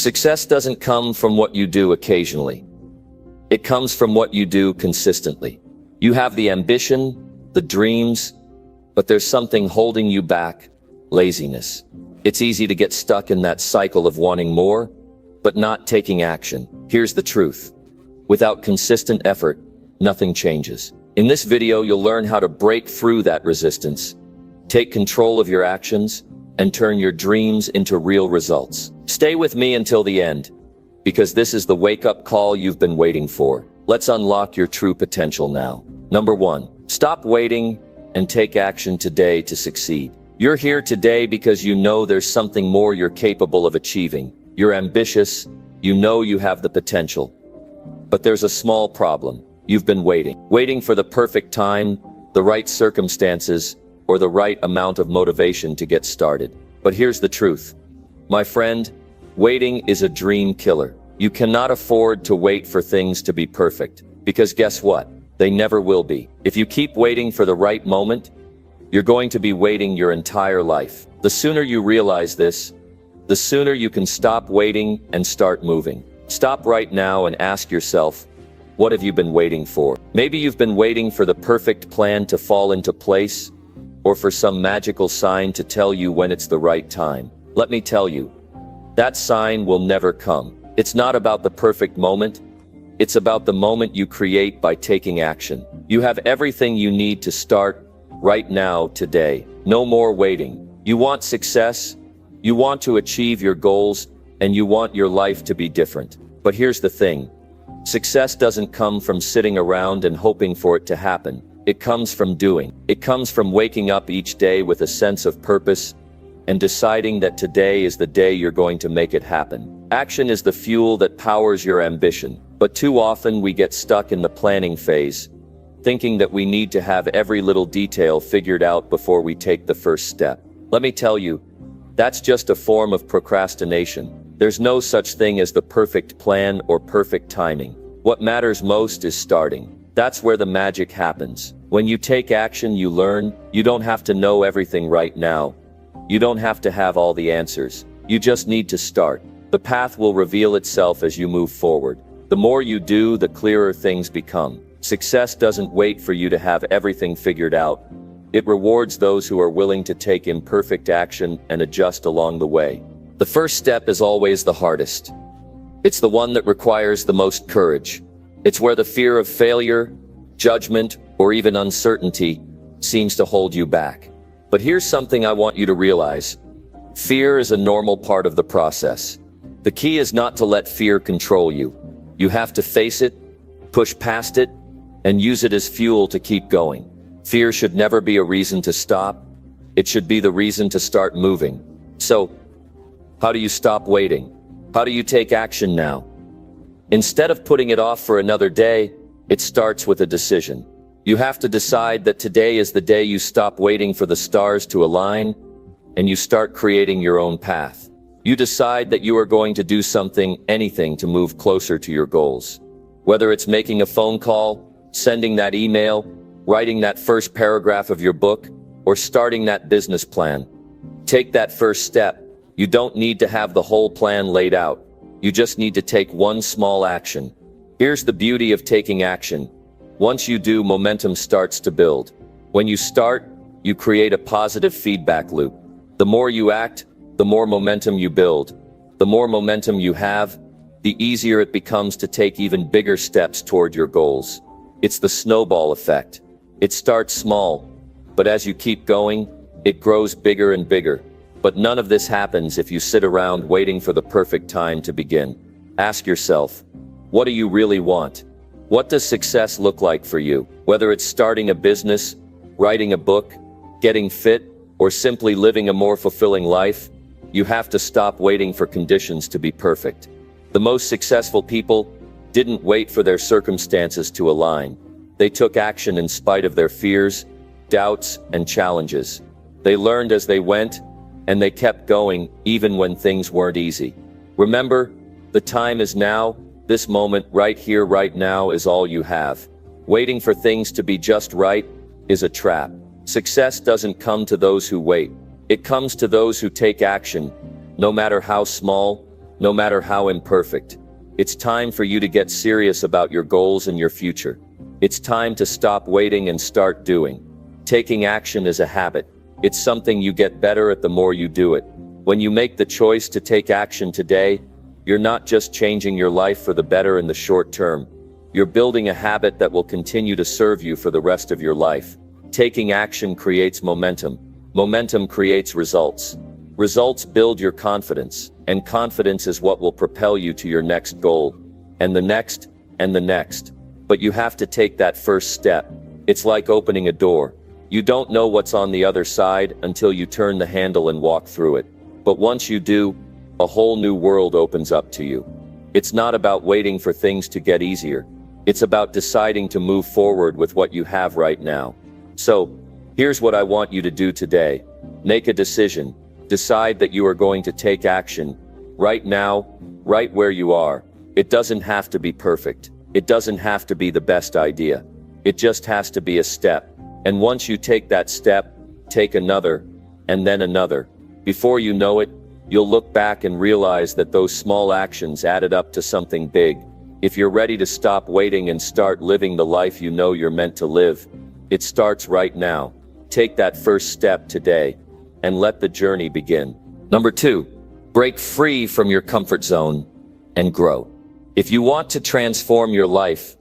Success doesn't come from what you do occasionally. It comes from what you do consistently. You have the ambition, the dreams, but there's something holding you back: laziness. It's easy to get stuck in that cycle of wanting more, but not taking action. Here's the truth. Without consistent effort, nothing changes. In this video, you'll learn how to break through that resistance, take control of your actions, and turn your dreams into real results. Stay with me until the end, because this is the wake-up call you've been waiting for. Let's unlock your true potential now. Number 1, stop waiting and take action today to succeed. You're here today because you know there's something more you're capable of achieving. You're ambitious, you know you have the potential. But there's a small problem. You've been waiting for the perfect time, the right circumstances, or the right amount of motivation to get started. But here's the truth. My friend, waiting is a dream killer. You cannot afford to wait for things to be perfect, because guess what? They never will be. If you keep waiting for the right moment, you're going to be waiting your entire life. The sooner you realize this, the sooner you can stop waiting and start moving. Stop right now and ask yourself, what have you been waiting for? Maybe you've been waiting for the perfect plan to fall into place, or for some magical sign to tell you when it's the right time. Let me tell you, that sign will never come. It's not about the perfect moment. It's about the moment you create by taking action. You have everything you need to start right now, today. No more waiting. You want success, you want to achieve your goals, and you want your life to be different. But here's the thing. Success doesn't come from sitting around and hoping for it to happen. It comes from doing. It comes from waking up each day with a sense of purpose and deciding that today is the day you're going to make it happen. Action is the fuel that powers your ambition. But too often we get stuck in the planning phase, thinking that we need to have every little detail figured out before we take the first step. Let me tell you, that's just a form of procrastination. There's no such thing as the perfect plan or perfect timing. What matters most is starting. That's where the magic happens. When you take action, you learn. You don't have to know everything right now. You don't have to have all the answers. You just need to start. The path will reveal itself as you move forward. The more you do, the clearer things become. Success doesn't wait for you to have everything figured out. It rewards those who are willing to take imperfect action and adjust along the way. The first step is always the hardest. It's the one that requires the most courage. It's where the fear of failure, judgment, or even uncertainty seems to hold you back. But here's something I want you to realize. Fear is a normal part of the process. The key is not to let fear control you. You have to face it, push past it, and use it as fuel to keep going. Fear should never be a reason to stop. It should be the reason to start moving. So, how do you stop waiting? How do you take action now? Instead of putting it off for another day, it starts with a decision. You have to decide that today is the day you stop waiting for the stars to align, and you start creating your own path. You decide that you are going to do something, anything, to move closer to your goals. Whether it's making a phone call, sending that email, writing that first paragraph of your book, or starting that business plan. Take that first step. You don't need to have the whole plan laid out. You just need to take one small action. Here's the beauty of taking action. Once you do, momentum starts to build. When you start, you create a positive feedback loop. The more you act, the more momentum you build. The more momentum you have, the easier it becomes to take even bigger steps toward your goals. It's the snowball effect. It starts small, but as you keep going, it grows bigger and bigger. But none of this happens if you sit around waiting for the perfect time to begin. Ask yourself, what do you really want? What does success look like for you? Whether it's starting a business, writing a book, getting fit, or simply living a more fulfilling life, you have to stop waiting for conditions to be perfect. The most successful people didn't wait for their circumstances to align. They took action in spite of their fears, doubts, and challenges. They learned as they went, and they kept going even when things weren't easy. Remember, the time is now. This moment right here, right now is all you have. Waiting for things to be just right is a trap. Success doesn't come to those who wait. It comes to those who take action, no matter how small, no matter how imperfect. It's time for you to get serious about your goals and your future. It's time to stop waiting and start doing. Taking action is a habit. It's something you get better at the more you do it. When you make the choice to take action today, you're not just changing your life for the better in the short term. You're building a habit that will continue to serve you for the rest of your life. Taking action creates momentum. Momentum creates results. Results build your confidence, and confidence is what will propel you to your next goal, and the next, and the next. But you have to take that first step. It's like opening a door. You don't know what's on the other side until you turn the handle and walk through it. But once you do, a whole new world opens up to you. It's not about waiting for things to get easier. It's about deciding to move forward with what you have right now. So, here's what I want you to do today. Make a decision. Decide that you are going to take action. Right now, right where you are. It doesn't have to be perfect. It doesn't have to be the best idea. It just has to be a step. And once you take that step, take another, and then another. Before you know it, you'll look back and realize that those small actions added up to something big. If you're ready to stop waiting and start living the life you know you're meant to live, it starts right now. Take that first step today, and let the journey begin. Number 2, break free from your comfort zone and grow. If you want to transform your life,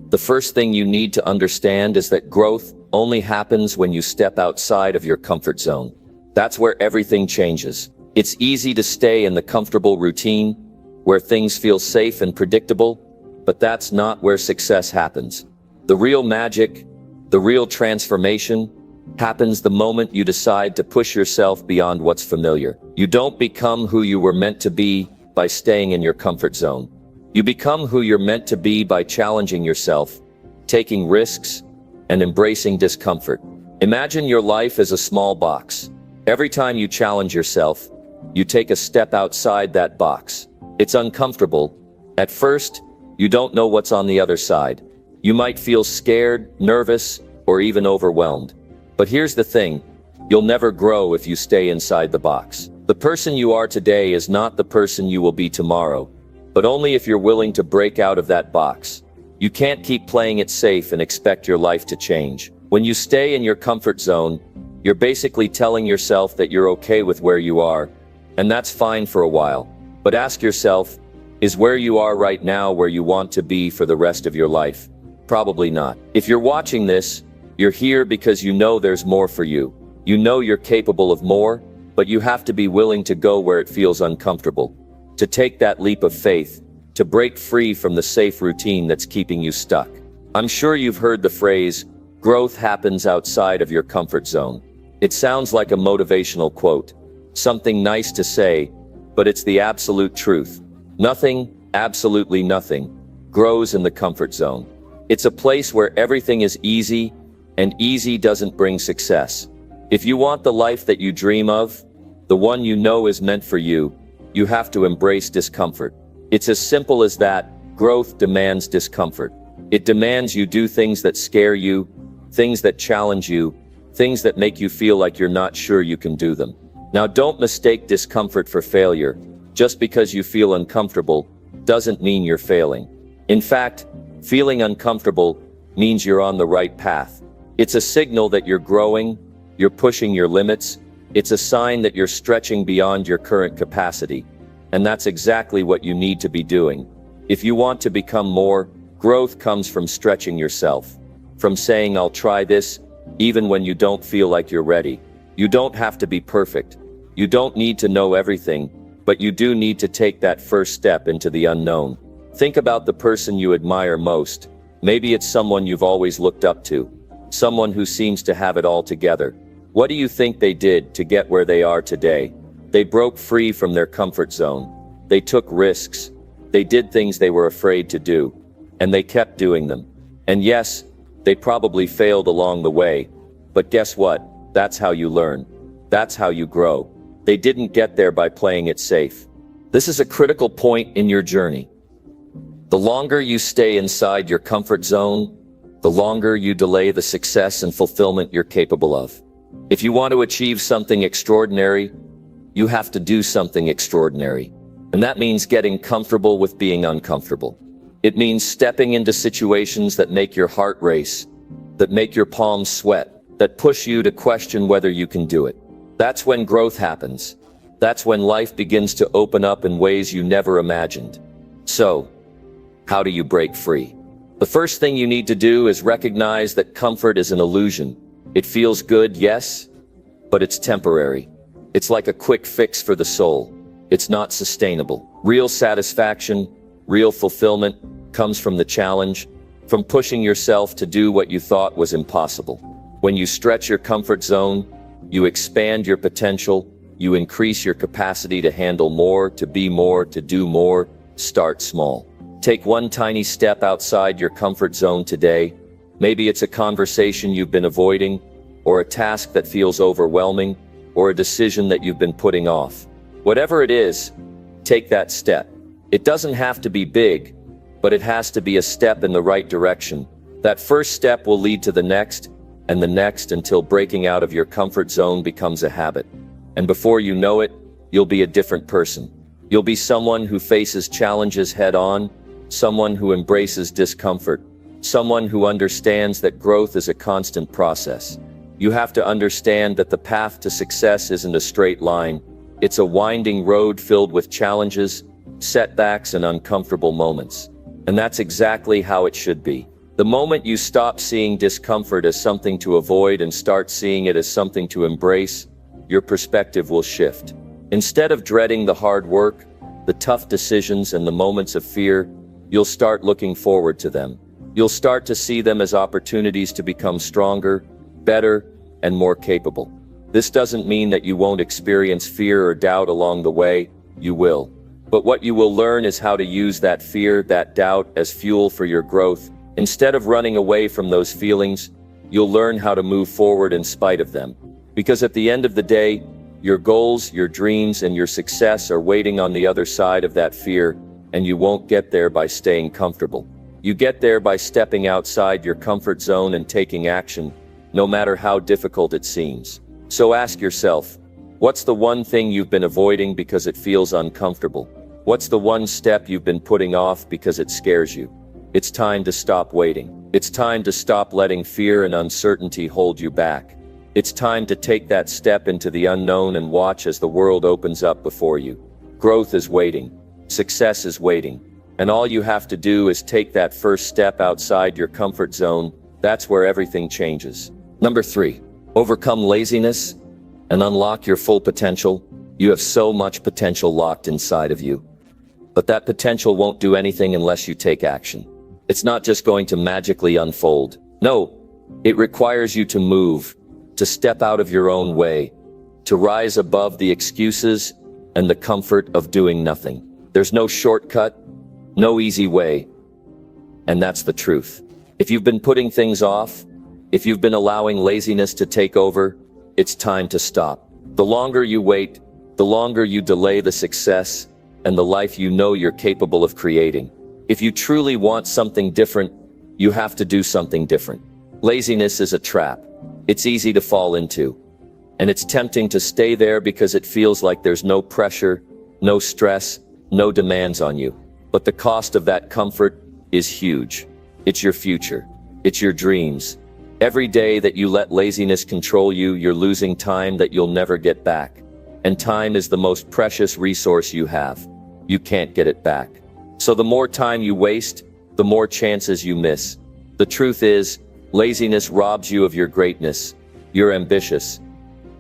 the first thing you need to understand is that growth only happens when you step outside of your comfort zone. That's where everything changes. It's easy to stay in the comfortable routine, where things feel safe and predictable, but that's not where success happens. The real magic, the real transformation, happens the moment you decide to push yourself beyond what's familiar. You don't become who you were meant to be by staying in your comfort zone. You become who you're meant to be by challenging yourself, taking risks, and embracing discomfort. Imagine your life as a small box. Every time you challenge yourself, you take a step outside that box. It's uncomfortable. At first, you don't know what's on the other side. You might feel scared, nervous, or even overwhelmed. But here's the thing, you'll never grow if you stay inside the box. The person you are today is not the person you will be tomorrow, but only if you're willing to break out of that box. You can't keep playing it safe and expect your life to change. When you stay in your comfort zone, you're basically telling yourself that you're okay with where you are, and that's fine for a while. But ask yourself, is where you are right now where you want to be for the rest of your life? Probably not. If you're watching this, you're here because you know there's more for you. You know you're capable of more, but you have to be willing to go where it feels uncomfortable. To take that leap of faith, to break free from the safe routine that's keeping you stuck. I'm sure you've heard the phrase, growth happens outside of your comfort zone. It sounds like a motivational quote, something nice to say, but it's the absolute truth. Nothing, absolutely nothing, grows in the comfort zone. It's a place where everything is easy, and easy doesn't bring success. If you want the life that you dream of, the one you know is meant for you, you have to embrace discomfort. It's as simple as that. Growth demands discomfort. It demands you do things that scare you, things that challenge you, things that make you feel like you're not sure you can do them. Now, don't mistake discomfort for failure. Just because you feel uncomfortable doesn't mean you're failing. In fact, feeling uncomfortable means you're on the right path. It's a signal that you're growing, you're pushing your limits. It's a sign that you're stretching beyond your current capacity. And that's exactly what you need to be doing. If you want to become more, growth comes from stretching yourself. From saying, I'll try this, even when you don't feel like you're ready. You don't have to be perfect. You don't need to know everything, but you do need to take that first step into the unknown. Think about the person you admire most. Maybe it's someone you've always looked up to. Someone who seems to have it all together. What do you think they did to get where they are today? They broke free from their comfort zone. They took risks. They did things they were afraid to do. And they kept doing them. And yes, they probably failed along the way. But guess what? That's how you learn. That's how you grow. They didn't get there by playing it safe. This is a critical point in your journey. The longer you stay inside your comfort zone, the longer you delay the success and fulfillment you're capable of. If you want to achieve something extraordinary, you have to do something extraordinary. And that means getting comfortable with being uncomfortable. It means stepping into situations that make your heart race, that make your palms sweat, that push you to question whether you can do it. That's when growth happens. That's when life begins to open up in ways you never imagined. So, how do you break free? The first thing you need to do is recognize that comfort is an illusion. It feels good, yes, but it's temporary. It's like a quick fix for the soul. It's not sustainable. Real satisfaction, real fulfillment comes from the challenge, from pushing yourself to do what you thought was impossible. When you stretch your comfort zone, you expand your potential, you increase your capacity to handle more, to be more, to do more. Start small. Take one tiny step outside your comfort zone today. Maybe it's a conversation you've been avoiding, or a task that feels overwhelming, or a decision that you've been putting off. Whatever it is, take that step. It doesn't have to be big, but it has to be a step in the right direction. That first step will lead to the next, and the next, until breaking out of your comfort zone becomes a habit. And before you know it, you'll be a different person. You'll be someone who faces challenges head on, someone who embraces discomfort, someone who understands that growth is a constant process. You have to understand that the path to success isn't a straight line. It's a winding road filled with challenges, setbacks, and uncomfortable moments. And that's exactly how it should be. The moment you stop seeing discomfort as something to avoid and start seeing it as something to embrace, your perspective will shift. Instead of dreading the hard work, the tough decisions, and the moments of fear, you'll start looking forward to them. You'll start to see them as opportunities to become stronger, better, and more capable. This doesn't mean that you won't experience fear or doubt along the way. You will. But what you will learn is how to use that fear, that doubt, as fuel for your growth. Instead of running away from those feelings, you'll learn how to move forward in spite of them. Because at the end of the day, your goals, your dreams, and your success are waiting on the other side of that fear, and you won't get there by staying comfortable. You get there by stepping outside your comfort zone and taking action, no matter how difficult it seems. So ask yourself, what's the one thing you've been avoiding because it feels uncomfortable? What's the one step you've been putting off because it scares you? It's time to stop waiting. It's time to stop letting fear and uncertainty hold you back. It's time to take that step into the unknown and watch as the world opens up before you. Growth is waiting. Success is waiting. And all you have to do is take that first step outside your comfort zone. That's where everything changes. Number 3, overcome laziness and unlock your full potential. You have so much potential locked inside of you. But that potential won't do anything unless you take action. It's not just going to magically unfold. No, it requires you to move, to step out of your own way, to rise above the excuses and the comfort of doing nothing. There's no shortcut, no easy way. And that's the truth. If you've been putting things off, if you've been allowing laziness to take over, it's time to stop. The longer you wait, the longer you delay the success and the life you know you're capable of creating. If you truly want something different, you have to do something different. Laziness is a trap. It's easy to fall into. And it's tempting to stay there because it feels like there's no pressure, no stress, no demands on you. But the cost of that comfort is huge. It's your future. It's your dreams. Every day that you let laziness control you, you're losing time that you'll never get back. And time is the most precious resource you have. You can't get it back. So the more time you waste, the more chances you miss. The truth is, laziness robs you of your greatness. You're ambitious.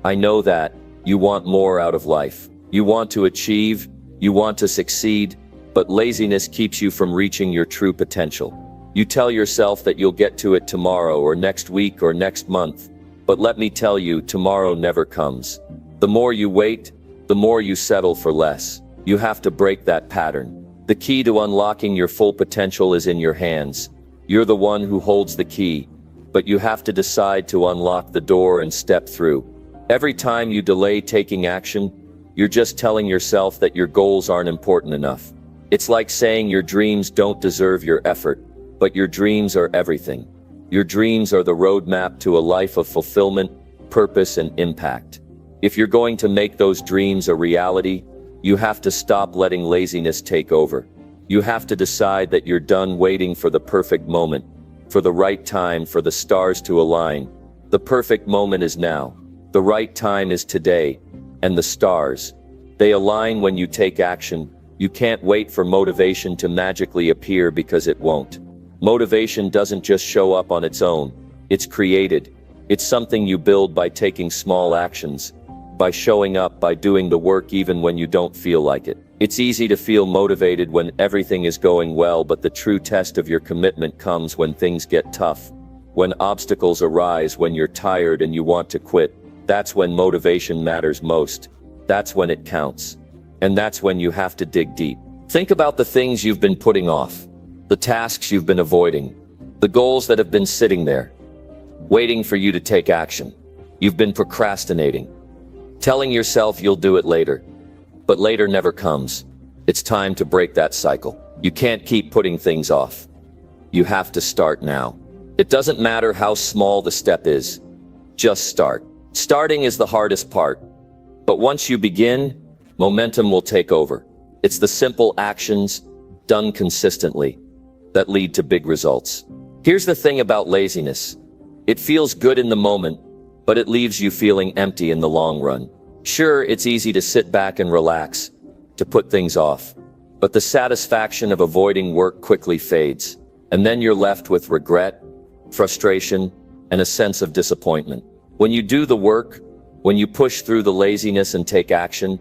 I know that. You want more out of life. You want to achieve. You want to succeed. But laziness keeps you from reaching your true potential. You tell yourself that you'll get to it tomorrow or next week or next month. But let me tell you, tomorrow never comes. The more you wait, the more you settle for less. You have to break that pattern. The key to unlocking your full potential is in your hands. You're the one who holds the key, but you have to decide to unlock the door and step through. Every time you delay taking action, you're just telling yourself that your goals aren't important enough. It's like saying your dreams don't deserve your effort, but your dreams are everything. Your dreams are the roadmap to a life of fulfillment, purpose, and impact. If you're going to make those dreams a reality, You have to stop letting laziness take over. You have to decide that you're done waiting for the perfect moment, for the right time, for the stars to align. The perfect moment is now. The right time is today. And the stars, they align when you take action. You can't wait for motivation to magically appear, because it won't. Motivation doesn't just show up on its own. It's created. It's something you build by taking small actions, by showing up, by doing the work even when you don't feel like it. It's easy to feel motivated when everything is going well, but the true test of your commitment comes when things get tough, when obstacles arise, when you're tired and you want to quit. That's when motivation matters most. That's when it counts. And that's when you have to dig deep. Think about the things you've been putting off, the tasks you've been avoiding, the goals that have been sitting there, waiting for you to take action. You've been procrastinating, telling yourself you'll do it later. But later never comes. It's time to break that cycle. You can't keep putting things off. You have to start now. It doesn't matter how small the step is. Just start. Starting is the hardest part. But once you begin, momentum will take over. It's the simple actions, done consistently, that lead to big results. Here's the thing about laziness. It feels good in the moment, but it leaves you feeling empty in the long run. Sure, it's easy to sit back and relax, to put things off. But the satisfaction of avoiding work quickly fades. And then you're left with regret, frustration, and a sense of disappointment. When you do the work, when you push through the laziness and take action,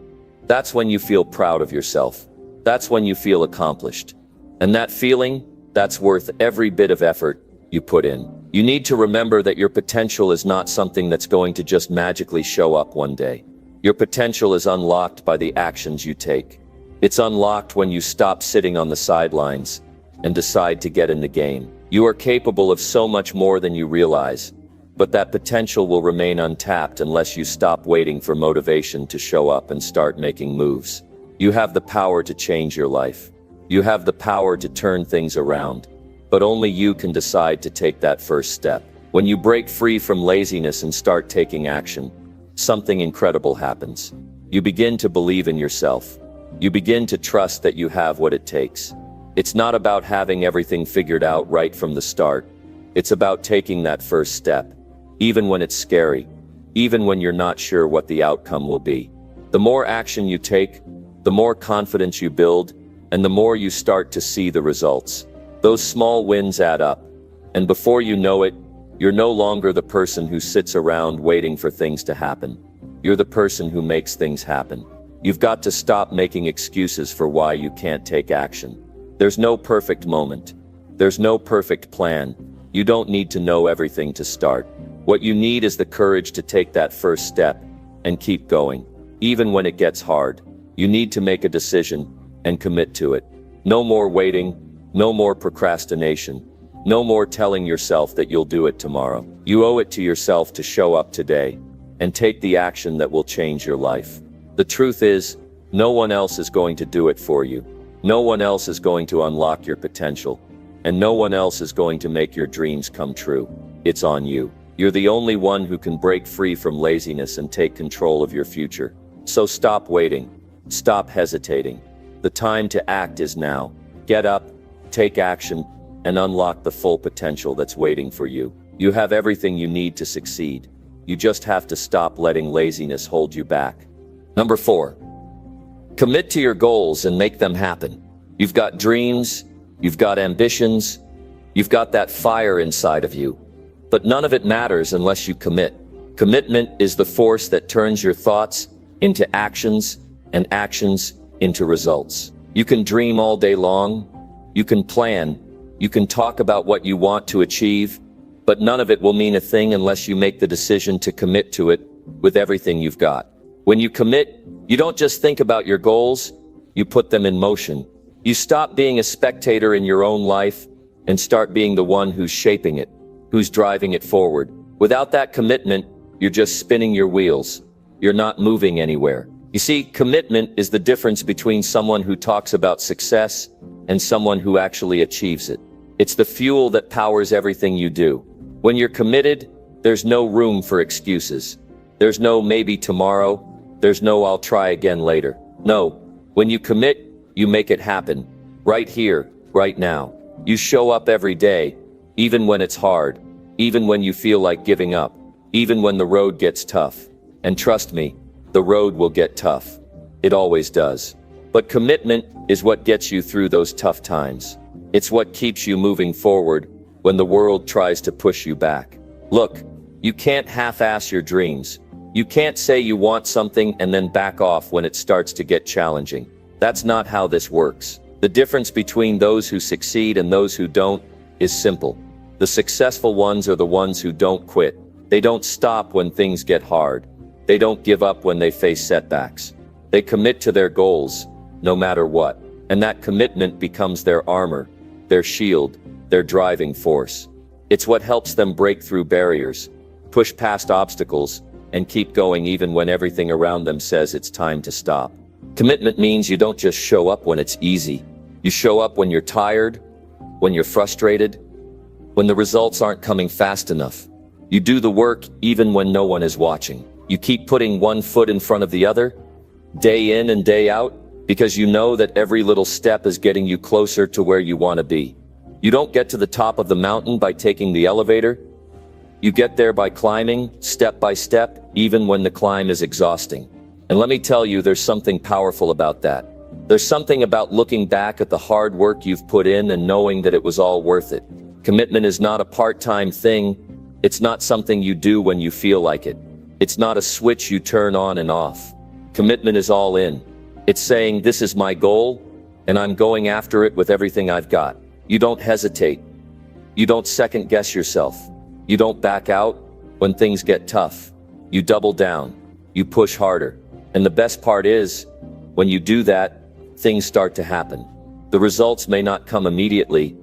that's when you feel proud of yourself. That's when you feel accomplished. And that feeling, that's worth every bit of effort you put in. You need to remember that your potential is not something that's going to just magically show up one day. Your potential is unlocked by the actions you take. It's unlocked when you stop sitting on the sidelines and decide to get in the game. You are capable of so much more than you realize, but that potential will remain untapped unless you stop waiting for motivation to show up and start making moves. You have the power to change your life. You have the power to turn things around, but only you can decide to take that first step. When you break free from laziness and start taking action, something incredible happens. You begin to believe in yourself. You begin to trust that you have what it takes. It's not about having everything figured out right from the start. It's about taking that first step, even when it's scary, even when you're not sure what the outcome will be. The more action you take, the more confidence you build, and the more you start to see the results. Those small wins add up, and before you know it, you're no longer the person who sits around waiting for things to happen. You're the person who makes things happen. You've got to stop making excuses for why you can't take action. There's no perfect moment. There's no perfect plan. You don't need to know everything to start. What you need is the courage to take that first step and keep going. Even when it gets hard, you need to make a decision and commit to it. No more waiting, no more procrastination, no more telling yourself that you'll do it tomorrow. You owe it to yourself to show up today and take the action that will change your life. The truth is, no one else is going to do it for you. No one else is going to unlock your potential, and no one else is going to make your dreams come true. It's on you. You're the only one who can break free from laziness and take control of your future. So stop waiting. Stop hesitating. The time to act is now. Get up, take action, and unlock the full potential that's waiting for you. You have everything you need to succeed. You just have to stop letting laziness hold you back. Number 4. Commit to your goals and make them happen. You've got dreams, you've got ambitions, you've got that fire inside of you. But none of it matters unless you commit. Commitment is the force that turns your thoughts into actions and actions into results. You can dream all day long, you can plan, you can talk about what you want to achieve, but none of it will mean a thing unless you make the decision to commit to it with everything you've got. When you commit, you don't just think about your goals, you put them in motion. You stop being a spectator in your own life and start being the one who's shaping it, who's driving it forward. Without that commitment, you're just spinning your wheels. You're not moving anywhere. You see, commitment is the difference between someone who talks about success and someone who actually achieves it. It's the fuel that powers everything you do. When you're committed, there's no room for excuses. There's no maybe tomorrow. There's no I'll try again later. No, When you commit, you make it happen. Right here, right now. You show up every day, even when it's hard, even when you feel like giving up, even when the road gets tough. And trust me, the road will get tough. It always does. But commitment is what gets you through those tough times. It's what keeps you moving forward when the world tries to push you back. Look, you can't half-ass your dreams. You can't say you want something and then back off when it starts to get challenging. That's not how this works. The difference between those who succeed and those who don't is simple. The successful ones are the ones who don't quit. They don't stop when things get hard. They don't give up when they face setbacks. They commit to their goals, no matter what. And that commitment becomes their armor, their shield, their driving force. It's what helps them break through barriers, push past obstacles, and keep going even when everything around them says it's time to stop. Commitment means you don't just show up when it's easy. You show up when you're tired, when you're frustrated, when the results aren't coming fast enough. You do the work even when no one is watching. You keep putting one foot in front of the other, day in and day out, because you know that every little step is getting you closer to where you want to be. You don't get to the top of the mountain by taking the elevator. You get there by climbing, step by step, even when the climb is exhausting. And let me tell you, there's something powerful about that. There's something about looking back at the hard work you've put in and knowing that it was all worth it. Commitment is not a part-time thing. It's not something you do when you feel like it. It's not a switch you turn on and off. Commitment is all in. It's saying, this is my goal, and I'm going after it with everything I've got. You don't hesitate. You don't second guess yourself. You don't back out when things get tough. You double down. You push harder. And the best part is, when you do that, things start to happen. The results may not come immediately,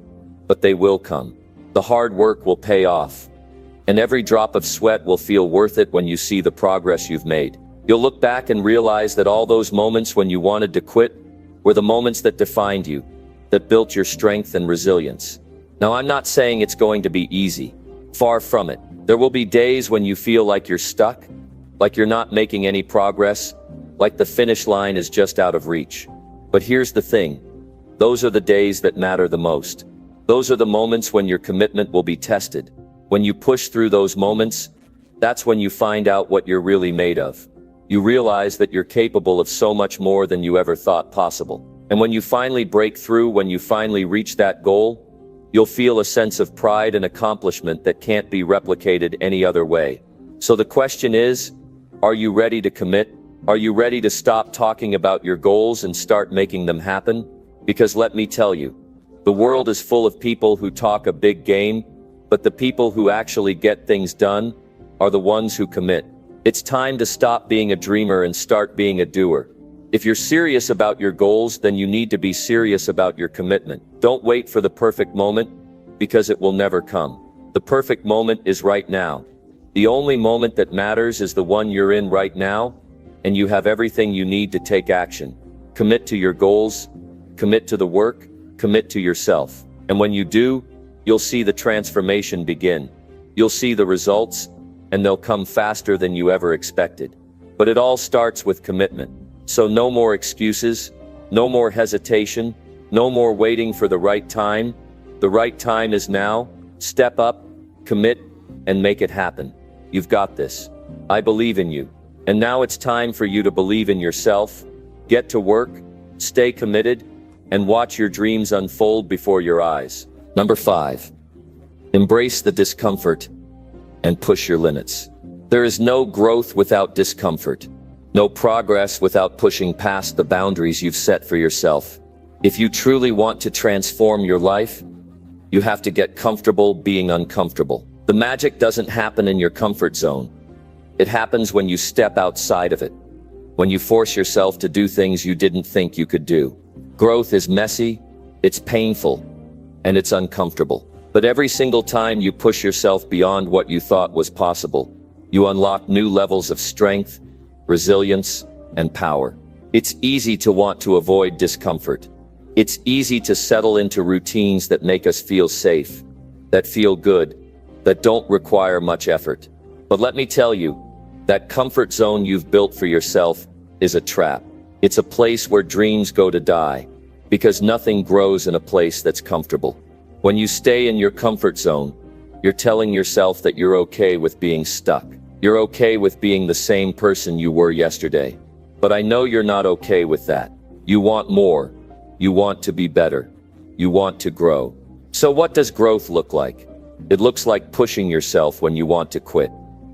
but they will come. The hard work will pay off. And every drop of sweat will feel worth it when you see the progress you've made. You'll look back and realize that all those moments when you wanted to quit were the moments that defined you, that built your strength and resilience. Now, I'm not saying it's going to be easy. Far from it. There will be days when you feel like you're stuck, like you're not making any progress, like the finish line is just out of reach. But here's the thing. Those are the days that matter the most. Those are the moments when your commitment will be tested. When you push through those moments, that's when you find out what you're really made of. You realize that you're capable of so much more than you ever thought possible. And when you finally break through, when you finally reach that goal, you'll feel a sense of pride and accomplishment that can't be replicated any other way. So the question is, are you ready to commit? Are you ready to stop talking about your goals and start making them happen? Because let me tell you, the world is full of people who talk a big game, but the people who actually get things done are the ones who commit. It's time to stop being a dreamer and start being a doer. If you're serious about your goals, then you need to be serious about your commitment. Don't wait for the perfect moment, because it will never come. The perfect moment is right now. The only moment that matters is the one you're in right now, and you have everything you need to take action. Commit to your goals, commit to the work, commit to yourself. And when you do, you'll see the transformation begin. You'll see the results, and they'll come faster than you ever expected. But it all starts with commitment. So no more excuses, no more hesitation, no more waiting for the right time. The right time is now. Step up, commit, and make it happen. You've got this. I believe in you. And now it's time for you to believe in yourself. Get to work, stay committed, and watch your dreams unfold before your eyes. Number 5. Embrace the discomfort and push your limits. There is no growth without discomfort. No progress without pushing past the boundaries you've set for yourself. If you truly want to transform your life, you have to get comfortable being uncomfortable. The magic doesn't happen in your comfort zone. It happens when you step outside of it, when you force yourself to do things you didn't think you could do. Growth is messy, it's painful, and it's uncomfortable. But every single time you push yourself beyond what you thought was possible, you unlock new levels of strength, resilience, and power. It's easy to want to avoid discomfort. It's easy to settle into routines that make us feel safe, that feel good, that don't require much effort. But let me tell you, that comfort zone you've built for yourself is a trap. It's a place where dreams go to die, because nothing grows in a place that's comfortable. When you stay in your comfort zone, you're telling yourself that you're okay with being stuck. You're okay with being the same person you were yesterday. But I know you're not okay with that. You want more. You want to be better. You want to grow. So what does growth look like? It looks like pushing yourself when you want to quit.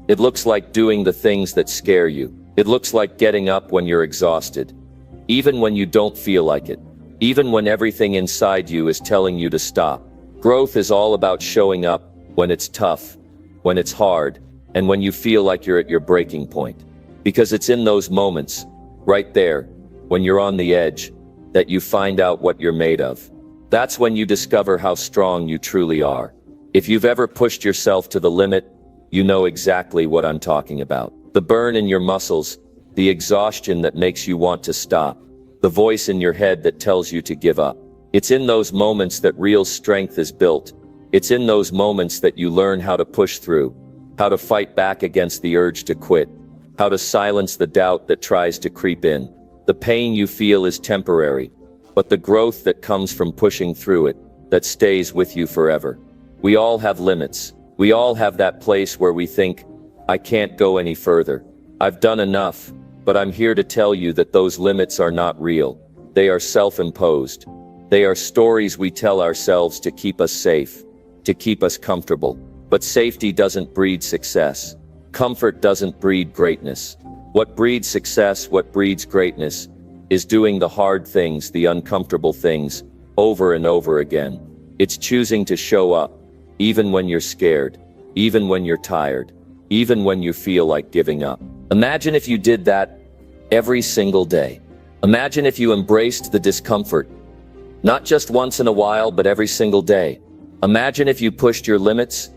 It looks like doing the things that scare you. It looks like getting up when you're exhausted, even when you don't feel like it, even when everything inside you is telling you to stop. Growth is all about showing up when it's tough, when it's hard, and when you feel like you're at your breaking point. Because it's in those moments, right there, when you're on the edge, that you find out what you're made of. That's when you discover how strong you truly are. If you've ever pushed yourself to the limit, you know exactly what I'm talking about. The burn in your muscles, the exhaustion that makes you want to stop, the voice in your head that tells you to give up. It's in those moments that real strength is built. It's in those moments that you learn how to push through, how to fight back against the urge to quit, how to silence the doubt that tries to creep in. The pain you feel is temporary, but the growth that comes from pushing through it, that stays with you forever. We all have limits. We all have that place where we think, I can't go any further. I've done enough, but I'm here to tell you that those limits are not real. They are self-imposed. They are stories we tell ourselves to keep us safe, to keep us comfortable. But safety doesn't breed success. Comfort doesn't breed greatness. What breeds success, what breeds greatness, is doing the hard things, the uncomfortable things, over and over again. It's choosing to show up, even when you're scared, even when you're tired, even when you feel like giving up. Imagine if you did that every single day. Imagine if you embraced the discomfort, not just once in a while, but every single day. Imagine if you pushed your limits,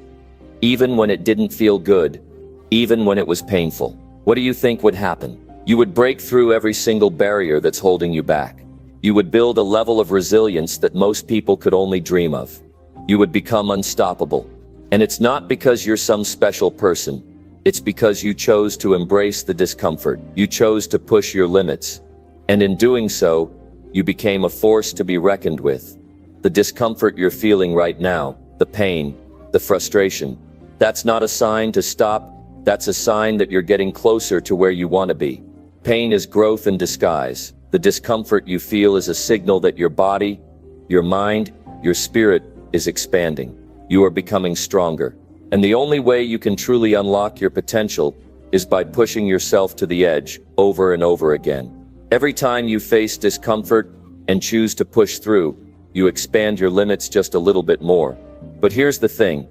even when it didn't feel good, even when it was painful. What do you think would happen? You would break through every single barrier that's holding you back. You would build a level of resilience that most people could only dream of. You would become unstoppable. And it's not because you're some special person. It's because you chose to embrace the discomfort. You chose to push your limits. And in doing so, you became a force to be reckoned with. The discomfort you're feeling right now, the pain, the frustration, that's not a sign to stop. That's a sign that you're getting closer to where you want to be. Pain is growth in disguise. The discomfort you feel is a signal that your body, your mind, your spirit is expanding. You are becoming stronger. And the only way you can truly unlock your potential is by pushing yourself to the edge over and over again. Every time you face discomfort and choose to push through, you expand your limits just a little bit more. But here's the thing.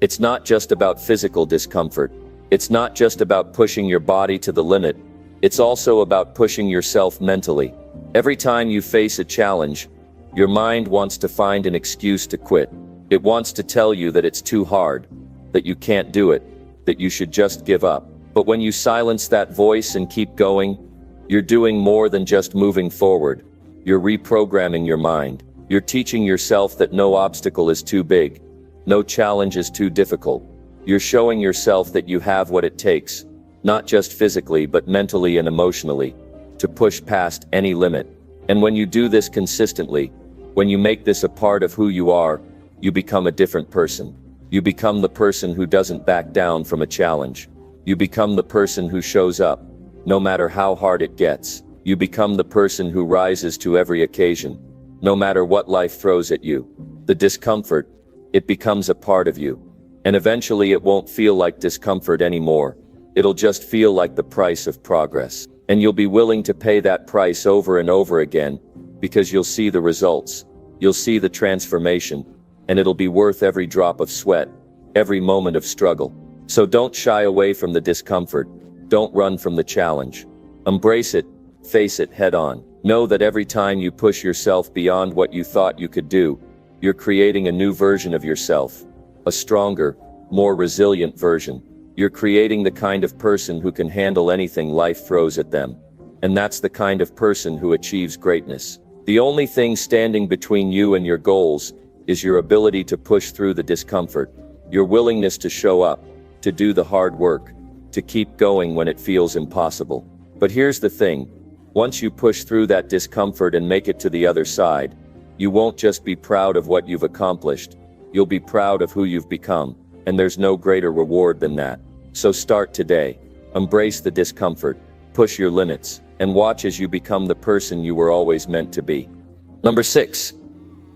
It's not just about physical discomfort. It's not just about pushing your body to the limit. It's also about pushing yourself mentally. Every time you face a challenge, your mind wants to find an excuse to quit. It wants to tell you that it's too hard, that you can't do it, that you should just give up. But when you silence that voice and keep going, you're doing more than just moving forward. You're reprogramming your mind. You're teaching yourself that no obstacle is too big. No challenge is too difficult. You're showing yourself that you have what it takes, not just physically but mentally and emotionally, to push past any limit. And when you do this consistently, when you make this a part of who you are, you become a different person. You become the person who doesn't back down from a challenge. You become the person who shows up, no matter how hard it gets. You become the person who rises to every occasion, no matter what life throws at you. The discomfort, it becomes a part of you. And eventually it won't feel like discomfort anymore. It'll just feel like the price of progress. And you'll be willing to pay that price over and over again, because you'll see the results. You'll see the transformation. And it'll be worth every drop of sweat, every moment of struggle. So don't shy away from the discomfort. Don't run from the challenge. Embrace it, face it head on. Know that every time you push yourself beyond what you thought you could do, you're creating a new version of yourself. A stronger, more resilient version. You're creating the kind of person who can handle anything life throws at them. And that's the kind of person who achieves greatness. The only thing standing between you and your goals is your ability to push through the discomfort, your willingness to show up, to do the hard work, to keep going when it feels impossible. But here's the thing, Once you push through that discomfort and make it to the other side, you won't just be proud of what you've accomplished, you'll be proud of who you've become, and there's no greater reward than that. So start today. Embrace the discomfort, push your limits, and watch as you become the person you were always meant to be. Number 6.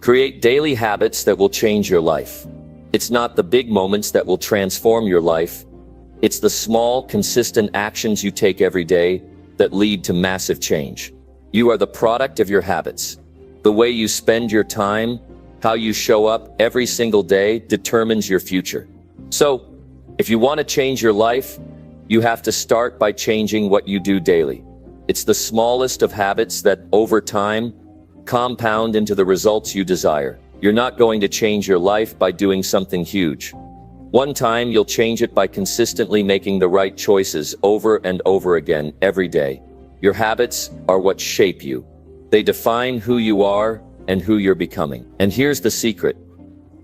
Create daily habits that will change your life. It's not the big moments that will transform your life. It's the small, consistent actions you take every day that lead to massive change. You are the product of your habits. The way you spend your time, how you show up every single day determines your future. So, if you want to change your life, you have to start by changing what you do daily. It's the smallest of habits that, over time, compound into the results you desire. You're not going to change your life by doing something huge. One time, you'll change it by consistently making the right choices over and over again every day. Your habits are what shape you. They define who you are and who you're becoming. And here's the secret.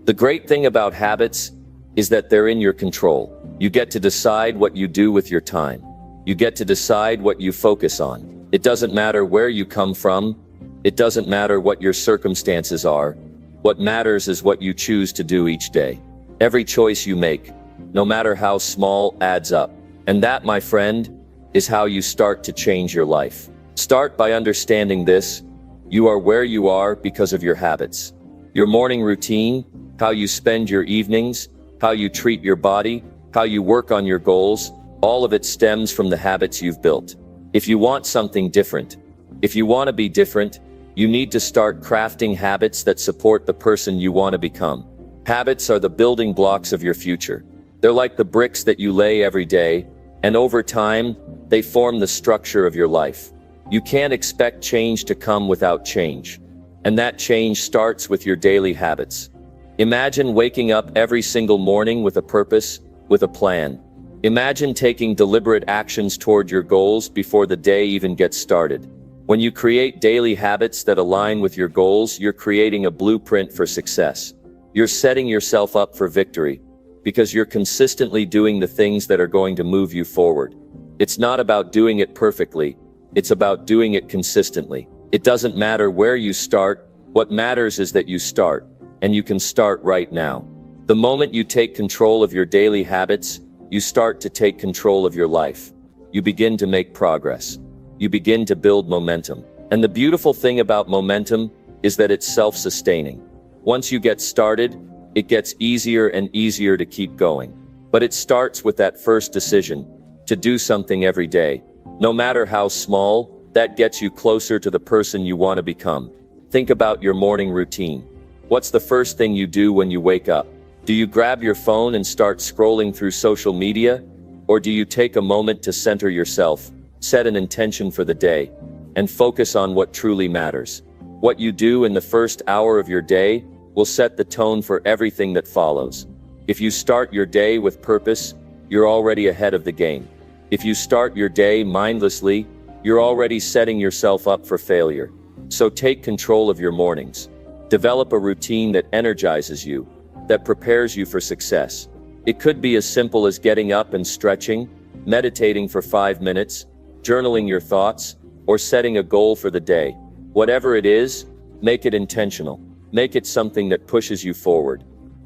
The great thing about habits is that they're in your control. You get to decide what you do with your time. You get to decide what you focus on. It doesn't matter where you come from. It doesn't matter what your circumstances are. What matters is what you choose to do each day. Every choice you make, no matter how small, adds up. And that, my friend, is how you start to change your life. Start by understanding this. You are where you are because of your habits. Your morning routine, how you spend your evenings, how you treat your body, how you work on your goals, all of it stems from the habits you've built. If you want something different, if you want to be different, you need to start crafting habits that support the person you want to become. Habits are the building blocks of your future. They're like the bricks that you lay every day, and over time, they form the structure of your life. You can't expect change to come without change. And that change starts with your daily habits. Imagine waking up every single morning with a purpose, with a plan. Imagine taking deliberate actions toward your goals before the day even gets started. When you create daily habits that align with your goals, you're creating a blueprint for success. You're setting yourself up for victory because you're consistently doing the things that are going to move you forward. It's not about doing it perfectly. It's about doing it consistently. It doesn't matter where you start. What matters is that you start, and you can start right now. The moment you take control of your daily habits, you start to take control of your life. You begin to make progress. You begin to build momentum. And the beautiful thing about momentum is that it's self-sustaining. Once you get started, it gets easier and easier to keep going. But it starts with that first decision, to do something every day. No matter how small, that gets you closer to the person you want to become. Think about your morning routine. What's the first thing you do when you wake up? Do you grab your phone and start scrolling through social media? Or do you take a moment to center yourself, set an intention for the day, and focus on what truly matters? What you do in the first hour of your day will set the tone for everything that follows. If you start your day with purpose, you're already ahead of the game. If you start your day mindlessly, you're already setting yourself up for failure. So take control of your mornings. Develop a routine that energizes you, that prepares you for success. It could be as simple as getting up and stretching, meditating for 5 minutes, journaling your thoughts, or setting a goal for the day. Whatever it is, make it intentional. Make it something that pushes you forward.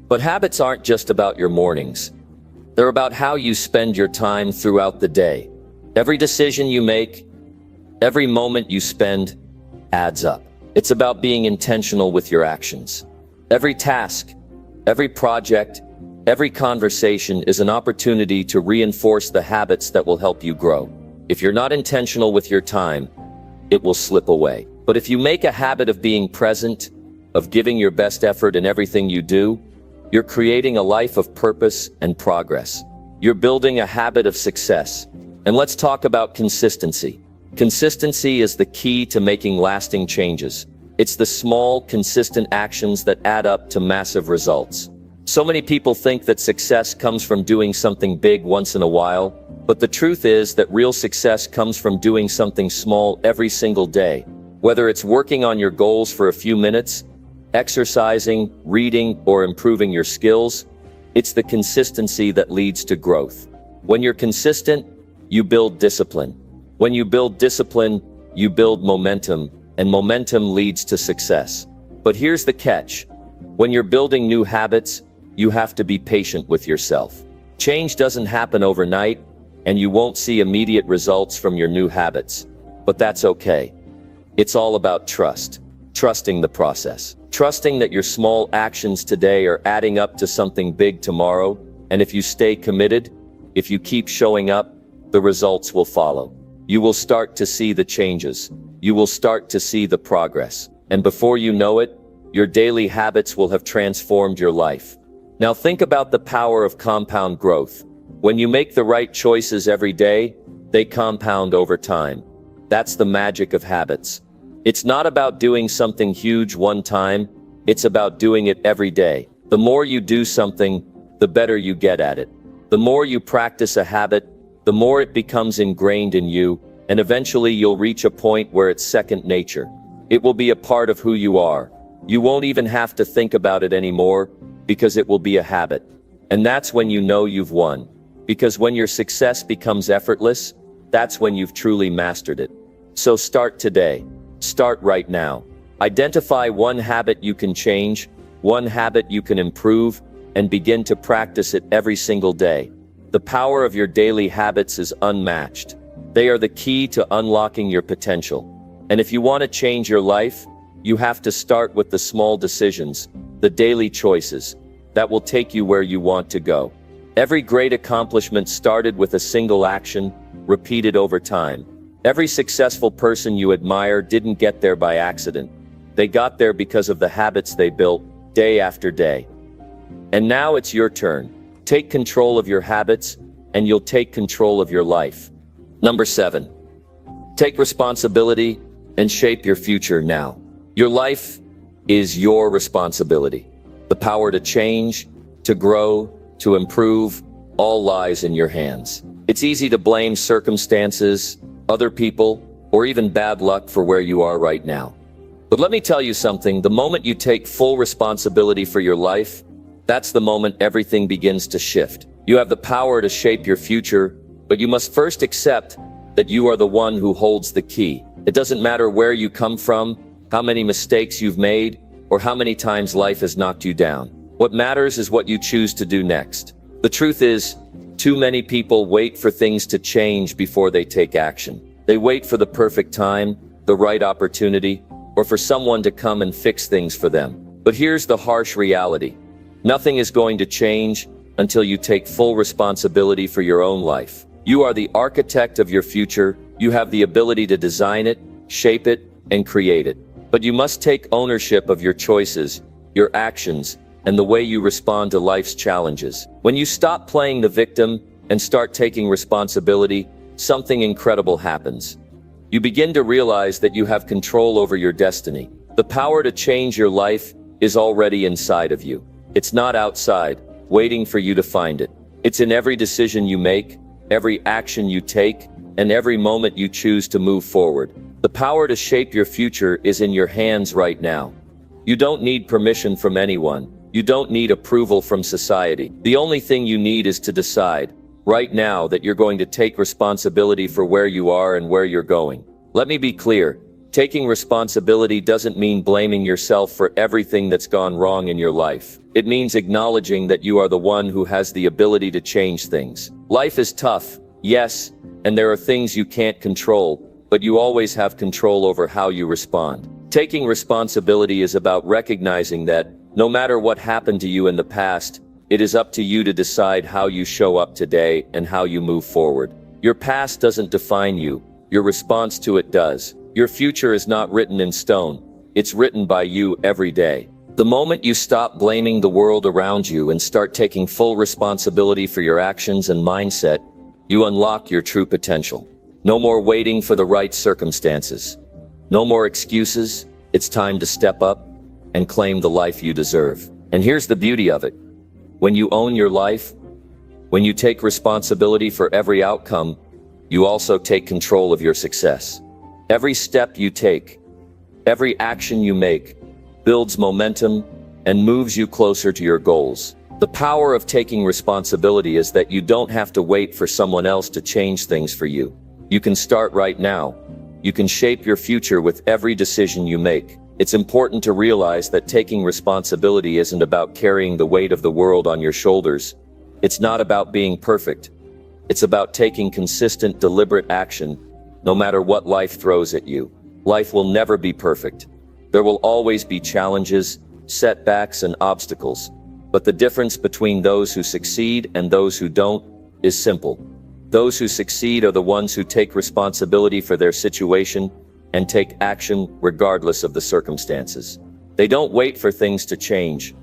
But habits aren't just about your mornings. They're about how you spend your time throughout the day. Every decision you make, every moment you spend, adds up. It's about being intentional with your actions. Every task, every project, every conversation is an opportunity to reinforce the habits that will help you grow. If you're not intentional with your time, it will slip away. But if you make a habit of being present, of giving your best effort in everything you do, you're creating a life of purpose and progress. You're building a habit of success. And let's talk about consistency. Consistency is the key to making lasting changes. It's the small, consistent actions that add up to massive results. So many people think that success comes from doing something big once in a while, but the truth is that real success comes from doing something small every single day. Whether it's working on your goals for a few minutes, exercising, reading, or improving your skills, it's the consistency that leads to growth. When you're consistent, you build discipline. When you build discipline, you build momentum, and momentum leads to success. But here's the catch. When you're building new habits, you have to be patient with yourself. Change doesn't happen overnight, and you won't see immediate results from your new habits. But that's okay. It's all about trust. Trusting the process. Trusting that your small actions today are adding up to something big tomorrow, and if you stay committed, if you keep showing up, the results will follow. You will start to see the changes. You will start to see the progress. And before you know it, your daily habits will have transformed your life. Now think about the power of compound growth. When you make the right choices every day, they compound over time. That's the magic of habits. It's not about doing something huge one time, it's about doing it every day. The more you do something, the better you get at it. The more you practice a habit, the more it becomes ingrained in you, and eventually you'll reach a point where it's second nature. It will be a part of who you are. You won't even have to think about it anymore, because it will be a habit. And that's when you know you've won. Because when your success becomes effortless, that's when you've truly mastered it. So start today. Start right now. Identify one habit you can change, one habit you can improve, and begin to practice it every single day. The power of your daily habits is unmatched. They are the key to unlocking your potential. And if you want to change your life, you have to start with the small decisions, the daily choices, that will take you where you want to go. Every great accomplishment started with a single action, repeated over time. Every successful person you admire didn't get there by accident. They got there because of the habits they built, day after day. And now it's your turn. Take control of your habits, and you'll take control of your life. Number 7. Take responsibility and shape your future now. Your life is your responsibility. The power to change, to grow, to improve, all lies in your hands. It's easy to blame circumstances, other people, or even bad luck for where you are right now. But let me tell you something, the moment you take full responsibility for your life, that's the moment everything begins to shift. You have the power to shape your future, but you must first accept that you are the one who holds the key. It doesn't matter where you come from, how many mistakes you've made, or how many times life has knocked you down. What matters is what you choose to do next. The truth is, too many people wait for things to change before they take action. They wait for the perfect time, the right opportunity, or for someone to come and fix things for them. But here's the harsh reality. Nothing is going to change until you take full responsibility for your own life. You are the architect of your future. You have the ability to design it, shape it, and create it. But you must take ownership of your choices, your actions, and the way you respond to life's challenges. When you stop playing the victim and start taking responsibility, something incredible happens. You begin to realize that you have control over your destiny. The power to change your life is already inside of you. It's not outside, waiting for you to find it. It's in every decision you make, every action you take, and every moment you choose to move forward. The power to shape your future is in your hands right now. You don't need permission from anyone. You don't need approval from society. The only thing you need is to decide, right now, that you're going to take responsibility for where you are and where you're going. Let me be clear. Taking responsibility doesn't mean blaming yourself for everything that's gone wrong in your life. It means acknowledging that you are the one who has the ability to change things. Life is tough, yes, and there are things you can't control, but you always have control over how you respond. Taking responsibility is about recognizing that, no matter what happened to you in the past, it is up to you to decide how you show up today and how you move forward. Your past doesn't define you. Your response to it does. Your future is not written in stone. It's written by you every day. The moment you stop blaming the world around you and start taking full responsibility for your actions and mindset, you unlock your true potential. No more waiting for the right circumstances. No more excuses. It's time to step up and claim the life you deserve. And here's the beauty of it. When you own your life, when you take responsibility for every outcome, you also take control of your success. Every step you take, every action you make, builds momentum and moves you closer to your goals. The power of taking responsibility is that you don't have to wait for someone else to change things for you. You can start right now. You can shape your future with every decision you make. It's important to realize that taking responsibility isn't about carrying the weight of the world on your shoulders. It's not about being perfect. It's about taking consistent, deliberate action, no matter what life throws at you. Life will never be perfect. There will always be challenges, setbacks, and obstacles. But the difference between those who succeed and those who don't is simple. Those who succeed are the ones who take responsibility for their situation and take action regardless of the circumstances. They don't wait for things to change.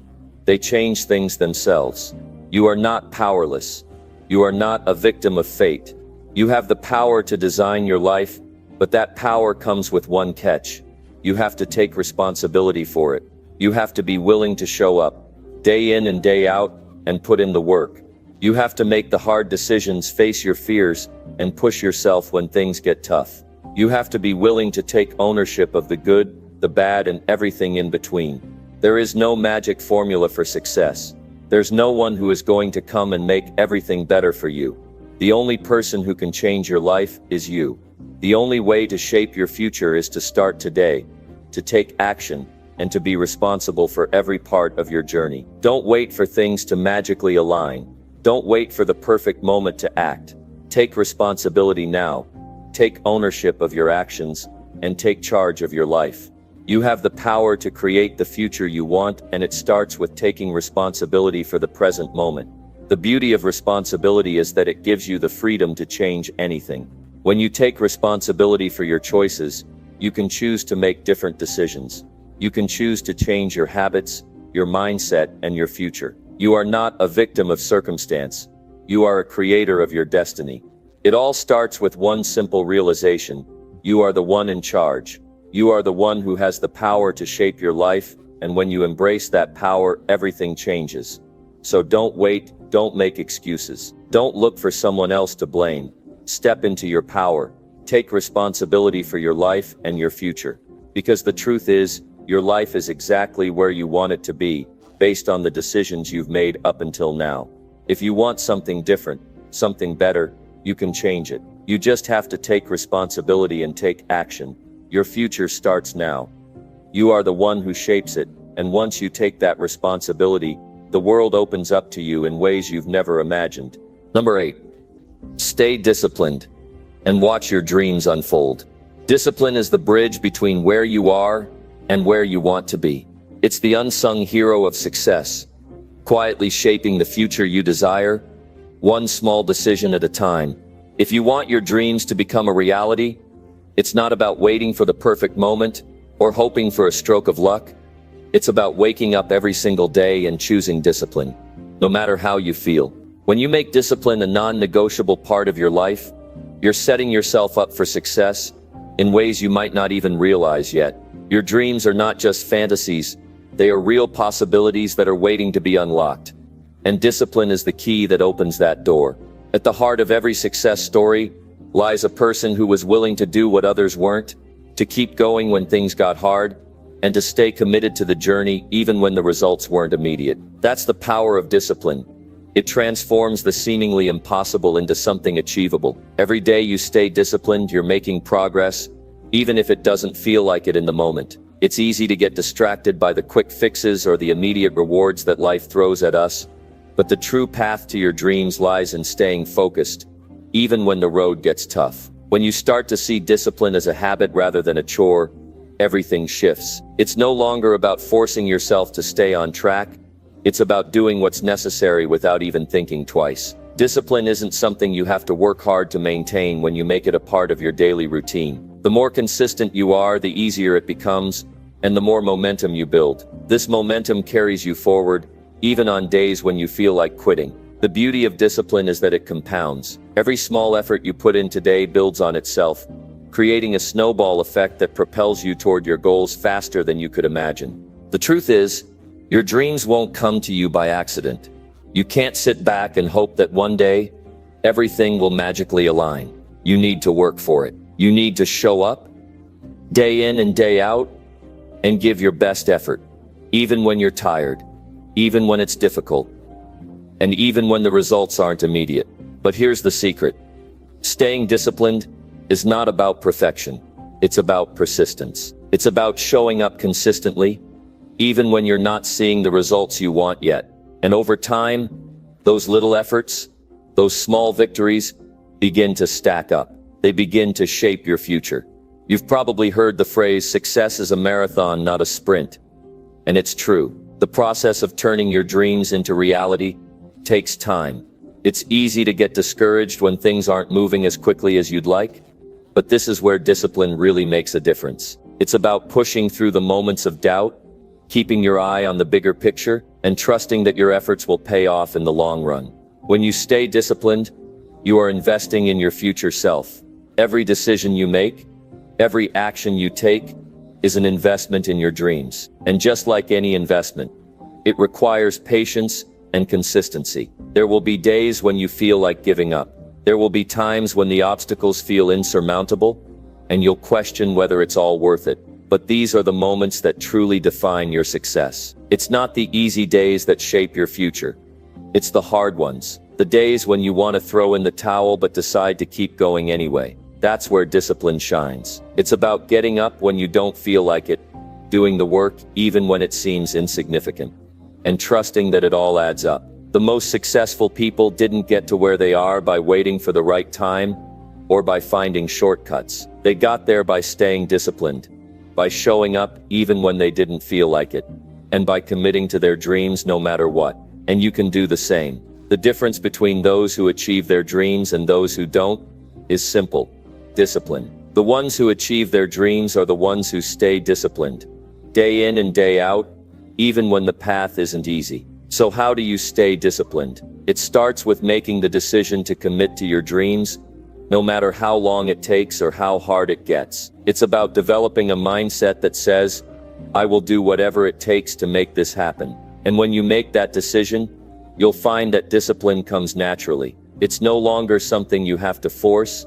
They change things themselves. You are not powerless. You are not a victim of fate. You have the power to design your life, but that power comes with one catch. You have to take responsibility for it. You have to be willing to show up, day in and day out, and put in the work. You have to make the hard decisions, face your fears, and push yourself when things get tough. You have to be willing to take ownership of the good, the bad, and everything in between. There is no magic formula for success. There's no one who is going to come and make everything better for you. The only person who can change your life is you. The only way to shape your future is to start today, to take action, and to be responsible for every part of your journey. Don't wait for things to magically align. Don't wait for the perfect moment to act. Take responsibility now. Take ownership of your actions, and take charge of your life. You have the power to create the future you want, and it starts with taking responsibility for the present moment. The beauty of responsibility is that it gives you the freedom to change anything. When you take responsibility for your choices, you can choose to make different decisions. You can choose to change your habits, your mindset, and your future. You are not a victim of circumstance. You are a creator of your destiny. It all starts with one simple realization. You are the one in charge. You are the one who has the power to shape your life, and when you embrace that power, everything changes. So don't wait, don't make excuses. Don't look for someone else to blame. Step into your power. Take responsibility for your life and your future. Because the truth is, your life is exactly where you want it to be, based on the decisions you've made up until now. If you want something different, something better, you can change it. You just have to take responsibility and take action. Your future starts now. You are the one who shapes it, and once you take that responsibility, the world opens up to you in ways you've never imagined. Number 8. Stay disciplined and watch your dreams unfold. Discipline is the bridge between where you are and where you want to be. It's the unsung hero of success, quietly shaping the future you desire, one small decision at a time. If you want your dreams to become a reality, it's not about waiting for the perfect moment or hoping for a stroke of luck. It's about waking up every single day and choosing discipline, no matter how you feel. When you make discipline a non-negotiable part of your life, you're setting yourself up for success in ways you might not even realize yet. Your dreams are not just fantasies. They are real possibilities that are waiting to be unlocked. And discipline is the key that opens that door. At the heart of every success story lies a person who was willing to do what others weren't, to keep going when things got hard, and to stay committed to the journey even when the results weren't immediate. That's the power of discipline. It transforms the seemingly impossible into something achievable. Every day you stay disciplined, you're making progress, even if it doesn't feel like it in the moment. It's easy to get distracted by the quick fixes or the immediate rewards that life throws at us, but the true path to your dreams lies in staying focused, even when the road gets tough. When you start to see discipline as a habit rather than a chore, everything shifts. It's no longer about forcing yourself to stay on track. It's about doing what's necessary without even thinking twice. Discipline isn't something you have to work hard to maintain when you make it a part of your daily routine. The more consistent you are, the easier it becomes, and the more momentum you build. This momentum carries you forward, even on days when you feel like quitting. The beauty of discipline is that it compounds. Every small effort you put in today builds on itself, creating a snowball effect that propels you toward your goals faster than you could imagine. The truth is, your dreams won't come to you by accident. You can't sit back and hope that one day, everything will magically align. You need to work for it. You need to show up, day in and day out, and give your best effort, even when you're tired, even when it's difficult, and even when the results aren't immediate. But here's the secret. Staying disciplined is not about perfection. It's about persistence. It's about showing up consistently, even when you're not seeing the results you want yet. And over time, those little efforts, those small victories, begin to stack up. They begin to shape your future. You've probably heard the phrase, success is a marathon, not a sprint. And it's true. The process of turning your dreams into reality takes time. It's easy to get discouraged when things aren't moving as quickly as you'd like, but this is where discipline really makes a difference. It's about pushing through the moments of doubt, keeping your eye on the bigger picture, and trusting that your efforts will pay off in the long run. When you stay disciplined, you are investing in your future self. Every decision you make, every action you take, is an investment in your dreams. And just like any investment, it requires patience and consistency. There will be days when you feel like giving up. There will be times when the obstacles feel insurmountable, and you'll question whether it's all worth it. But these are the moments that truly define your success. It's not the easy days that shape your future. It's the hard ones. The days when you want to throw in the towel but decide to keep going anyway. That's where discipline shines. It's about getting up when you don't feel like it, doing the work even when it seems insignificant, and trusting that it all adds up. The most successful people didn't get to where they are by waiting for the right time or by finding shortcuts. They got there by staying disciplined, by showing up even when they didn't feel like it, and by committing to their dreams no matter what. And you can do the same. The difference between those who achieve their dreams and those who don't is simple: discipline. The ones who achieve their dreams are the ones who stay disciplined, day in and day out, even when the path isn't easy. So how do you stay disciplined? It starts with making the decision to commit to your dreams, no matter how long it takes or how hard it gets. It's about developing a mindset that says, I will do whatever it takes to make this happen. And when you make that decision, you'll find that discipline comes naturally. It's no longer something you have to force,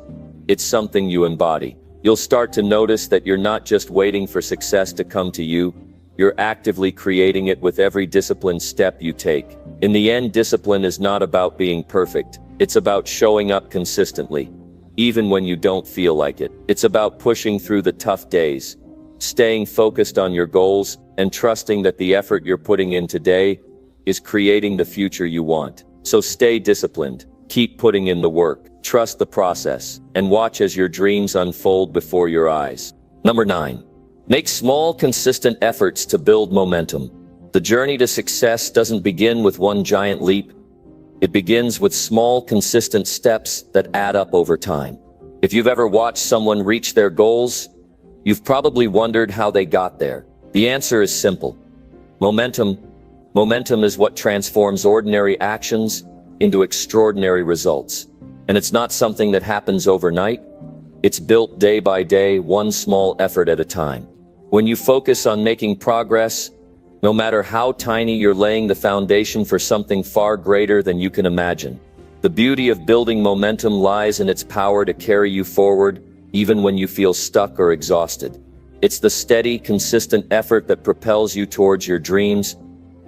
it's something you embody. You'll start to notice that you're not just waiting for success to come to you, you're actively creating it with every disciplined step you take. In the end, discipline is not about being perfect. It's about showing up consistently, even when you don't feel like it. It's about pushing through the tough days, staying focused on your goals, and trusting that the effort you're putting in today is creating the future you want. So stay disciplined, keep putting in the work, trust the process, and watch as your dreams unfold before your eyes. Number 9. Make small, consistent efforts to build momentum. The journey to success doesn't begin with one giant leap. It begins with small, consistent steps that add up over time. If you've ever watched someone reach their goals, you've probably wondered how they got there. The answer is simple. Momentum. Momentum is what transforms ordinary actions into extraordinary results. And it's not something that happens overnight. It's built day by day, one small effort at a time. When you focus on making progress, no matter how tiny, you're laying the foundation for something far greater than you can imagine. The beauty of building momentum lies in its power to carry you forward, even when you feel stuck or exhausted. It's the steady, consistent effort that propels you towards your dreams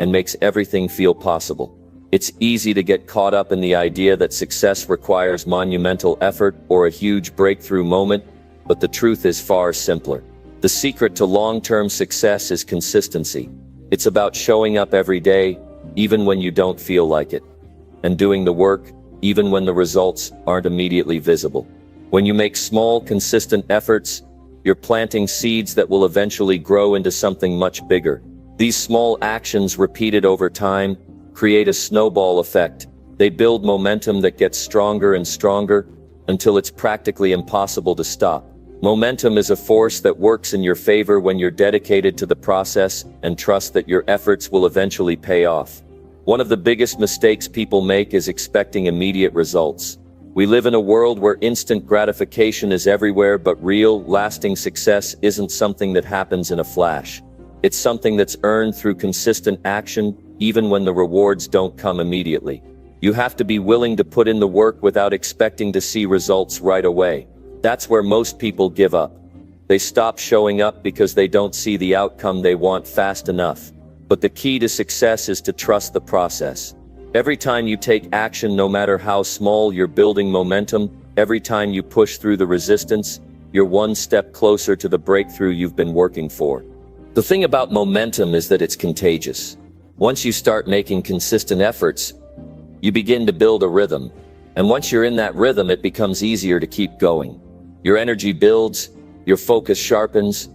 and makes everything feel possible. It's easy to get caught up in the idea that success requires monumental effort or a huge breakthrough moment, but the truth is far simpler. The secret to long-term success is consistency. It's about showing up every day, even when you don't feel like it, and doing the work, even when the results aren't immediately visible. When you make small, consistent efforts, you're planting seeds that will eventually grow into something much bigger. These small actions repeated over time create a snowball effect. They build momentum that gets stronger and stronger until it's practically impossible to stop. Momentum is a force that works in your favor when you're dedicated to the process and trust that your efforts will eventually pay off. One of the biggest mistakes people make is expecting immediate results. We live in a world where instant gratification is everywhere, but real, lasting success isn't something that happens in a flash. It's something that's earned through consistent action, even when the rewards don't come immediately. You have to be willing to put in the work without expecting to see results right away. That's where most people give up. They stop showing up because they don't see the outcome they want fast enough. But the key to success is to trust the process. Every time you take action, no matter how small, you're building momentum. Every time you push through the resistance, you're one step closer to the breakthrough you've been working for. The thing about momentum is that it's contagious. Once you start making consistent efforts, you begin to build a rhythm. And once you're in that rhythm, it becomes easier to keep going. Your energy builds, your focus sharpens,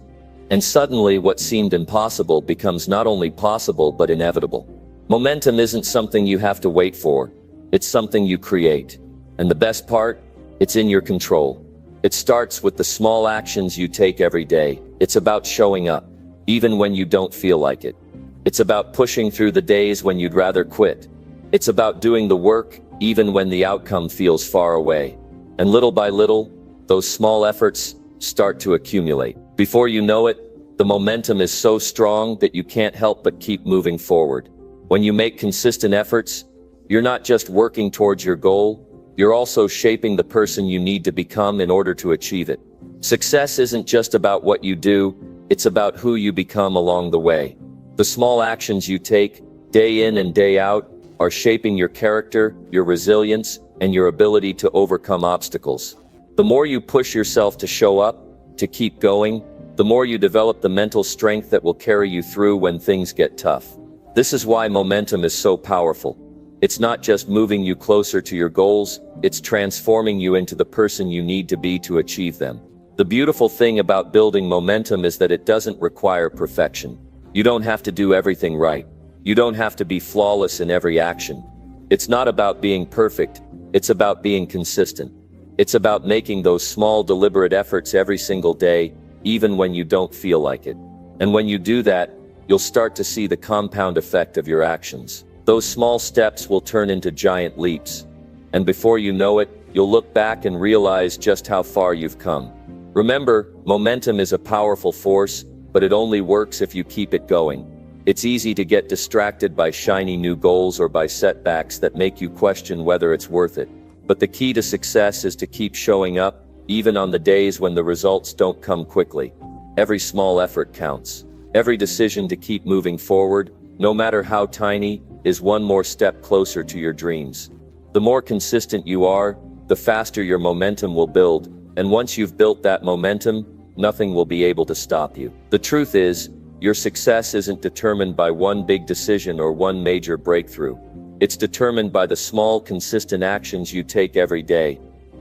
and suddenly what seemed impossible becomes not only possible but inevitable. Momentum isn't something you have to wait for. It's something you create. And the best part? It's in your control. It starts with the small actions you take every day. It's about showing up, even when you don't feel like it. It's about pushing through the days when you'd rather quit. It's about doing the work, even when the outcome feels far away. And little by little, those small efforts start to accumulate. Before you know it, the momentum is so strong that you can't help but keep moving forward. When you make consistent efforts, you're not just working towards your goal, you're also shaping the person you need to become in order to achieve it. Success isn't just about what you do, it's about who you become along the way. The small actions you take, day in and day out, are shaping your character, your resilience, and your ability to overcome obstacles. The more you push yourself to show up, to keep going, the more you develop the mental strength that will carry you through when things get tough. This is why momentum is so powerful. It's not just moving you closer to your goals, it's transforming you into the person you need to be to achieve them. The beautiful thing about building momentum is that it doesn't require perfection. You don't have to do everything right. You don't have to be flawless in every action. It's not about being perfect, it's about being consistent. It's about making those small, deliberate efforts every single day, even when you don't feel like it. And when you do that, you'll start to see the compound effect of your actions. Those small steps will turn into giant leaps. And before you know it, you'll look back and realize just how far you've come. Remember, momentum is a powerful force, but it only works if you keep it going. It's easy to get distracted by shiny new goals or by setbacks that make you question whether it's worth it. But the key to success is to keep showing up, even on the days when the results don't come quickly. Every small effort counts. Every decision to keep moving forward, no matter how tiny, is one more step closer to your dreams. The more consistent you are, the faster your momentum will build, and once you've built that momentum, nothing will be able to stop you. The truth is, your success isn't determined by one big decision or one major breakthrough. It's determined by the small, consistent actions you take every day.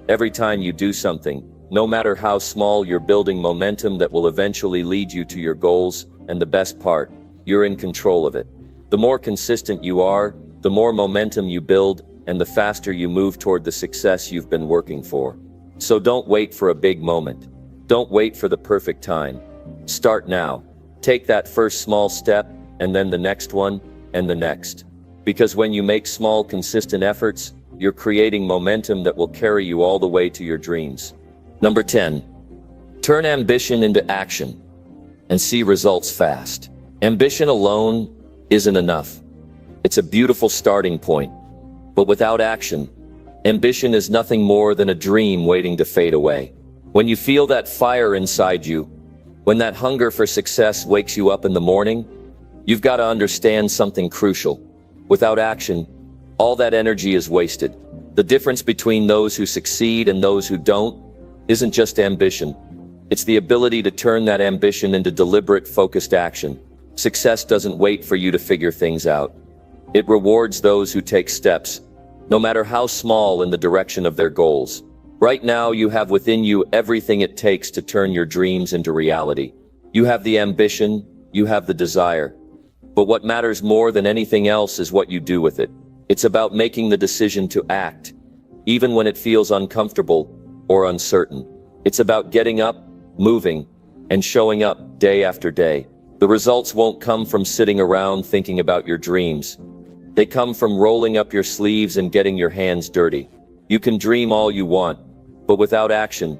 Every time you do something, no matter how small, you're building momentum that will eventually lead you to your goals, and the best part, you're in control of it. The more consistent you are, the more momentum you build, and the faster you move toward the success you've been working for. So don't wait for a big moment. Don't wait for the perfect time. Start now. Take that first small step, and then the next one, and the next. Because when you make small, consistent efforts, you're creating momentum that will carry you all the way to your dreams. Number 10. Turn ambition into action and see results fast. Ambition alone isn't enough. It's a beautiful starting point, but without action, ambition is nothing more than a dream waiting to fade away. When you feel that fire inside you, when that hunger for success wakes you up in the morning, you've got to understand something crucial. Without action, all that energy is wasted. The difference between those who succeed and those who don't isn't just ambition. It's the ability to turn that ambition into deliberate, focused action. Success doesn't wait for you to figure things out. It rewards those who take steps, no matter how small, in the direction of their goals. Right now, you have within you everything it takes to turn your dreams into reality. You have the ambition, you have the desire. But what matters more than anything else is what you do with it. It's about making the decision to act, even when it feels uncomfortable or uncertain. It's about getting up, moving, and showing up day after day. The results won't come from sitting around thinking about your dreams. They come from rolling up your sleeves and getting your hands dirty. You can dream all you want, but without action,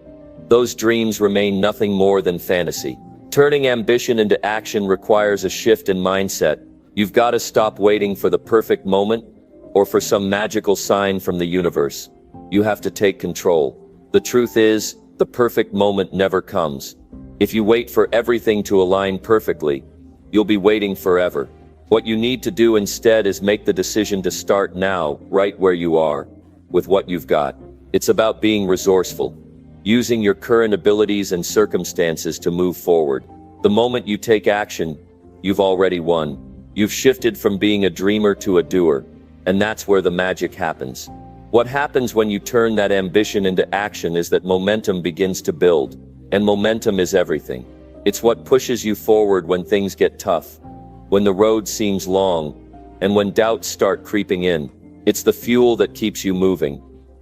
those dreams remain nothing more than fantasy. Turning ambition into action requires a shift in mindset. You've got to stop waiting for the perfect moment or for some magical sign from the universe. You have to take control. The truth is, the perfect moment never comes. If you wait for everything to align perfectly, you'll be waiting forever. What you need to do instead is make the decision to start now, right where you are, with what you've got. It's about being resourceful. using your current abilities and circumstances to move forward. The moment you take action, you've already won. You've shifted from being a dreamer to a doer, and that's where the magic happens. What happens when you turn that ambition into action is that momentum begins to build, and momentum is everything. It's what pushes you forward when things get tough, when the road seems long, and when doubts start creeping in. It's the fuel that keeps you moving,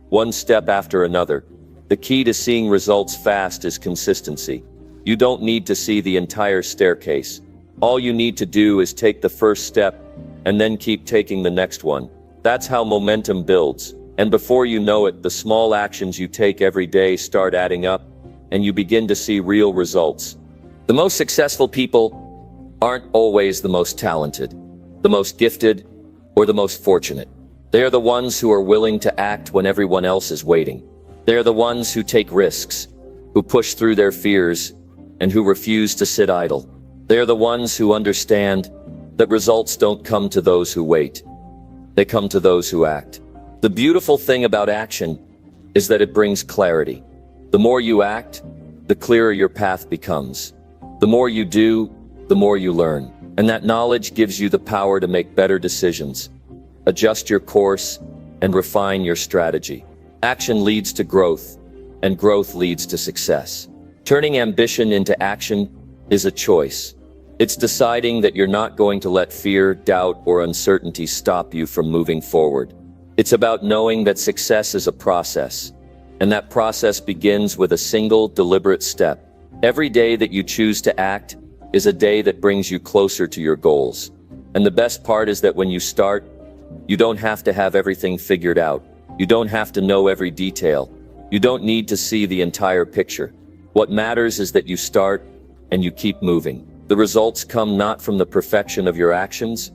one step after another. The key to seeing results fast is consistency. You don't need to see the entire staircase. All you need to do is take the first step, and then keep taking the next one. That's how momentum builds. And before you know it, the small actions you take every day start adding up, and you begin to see real results. The most successful people aren't always the most talented, the most gifted, or the most fortunate. They are the ones who are willing to act when everyone else is waiting. They are the ones who take risks, who push through their fears, and who refuse to sit idle. They are the ones who understand that results don't come to those who wait. They come to those who act. The beautiful thing about action is that it brings clarity. The more you act, the clearer your path becomes. The more you do, the more you learn. And that knowledge gives you the power to make better decisions, adjust your course, and refine your strategy. Action leads to growth, and growth leads to success. Turning ambition into action is a choice. It's deciding that you're not going to let fear, doubt, or uncertainty stop you from moving forward. It's about knowing that success is a process, and that process begins with a single, deliberate step. Every day that you choose to act is a day that brings you closer to your goals. And the best part is that when you start, you don't have to have everything figured out. You don't have to know every detail. You don't need to see the entire picture. What matters is that you start and you keep moving. The results come not from the perfection of your actions,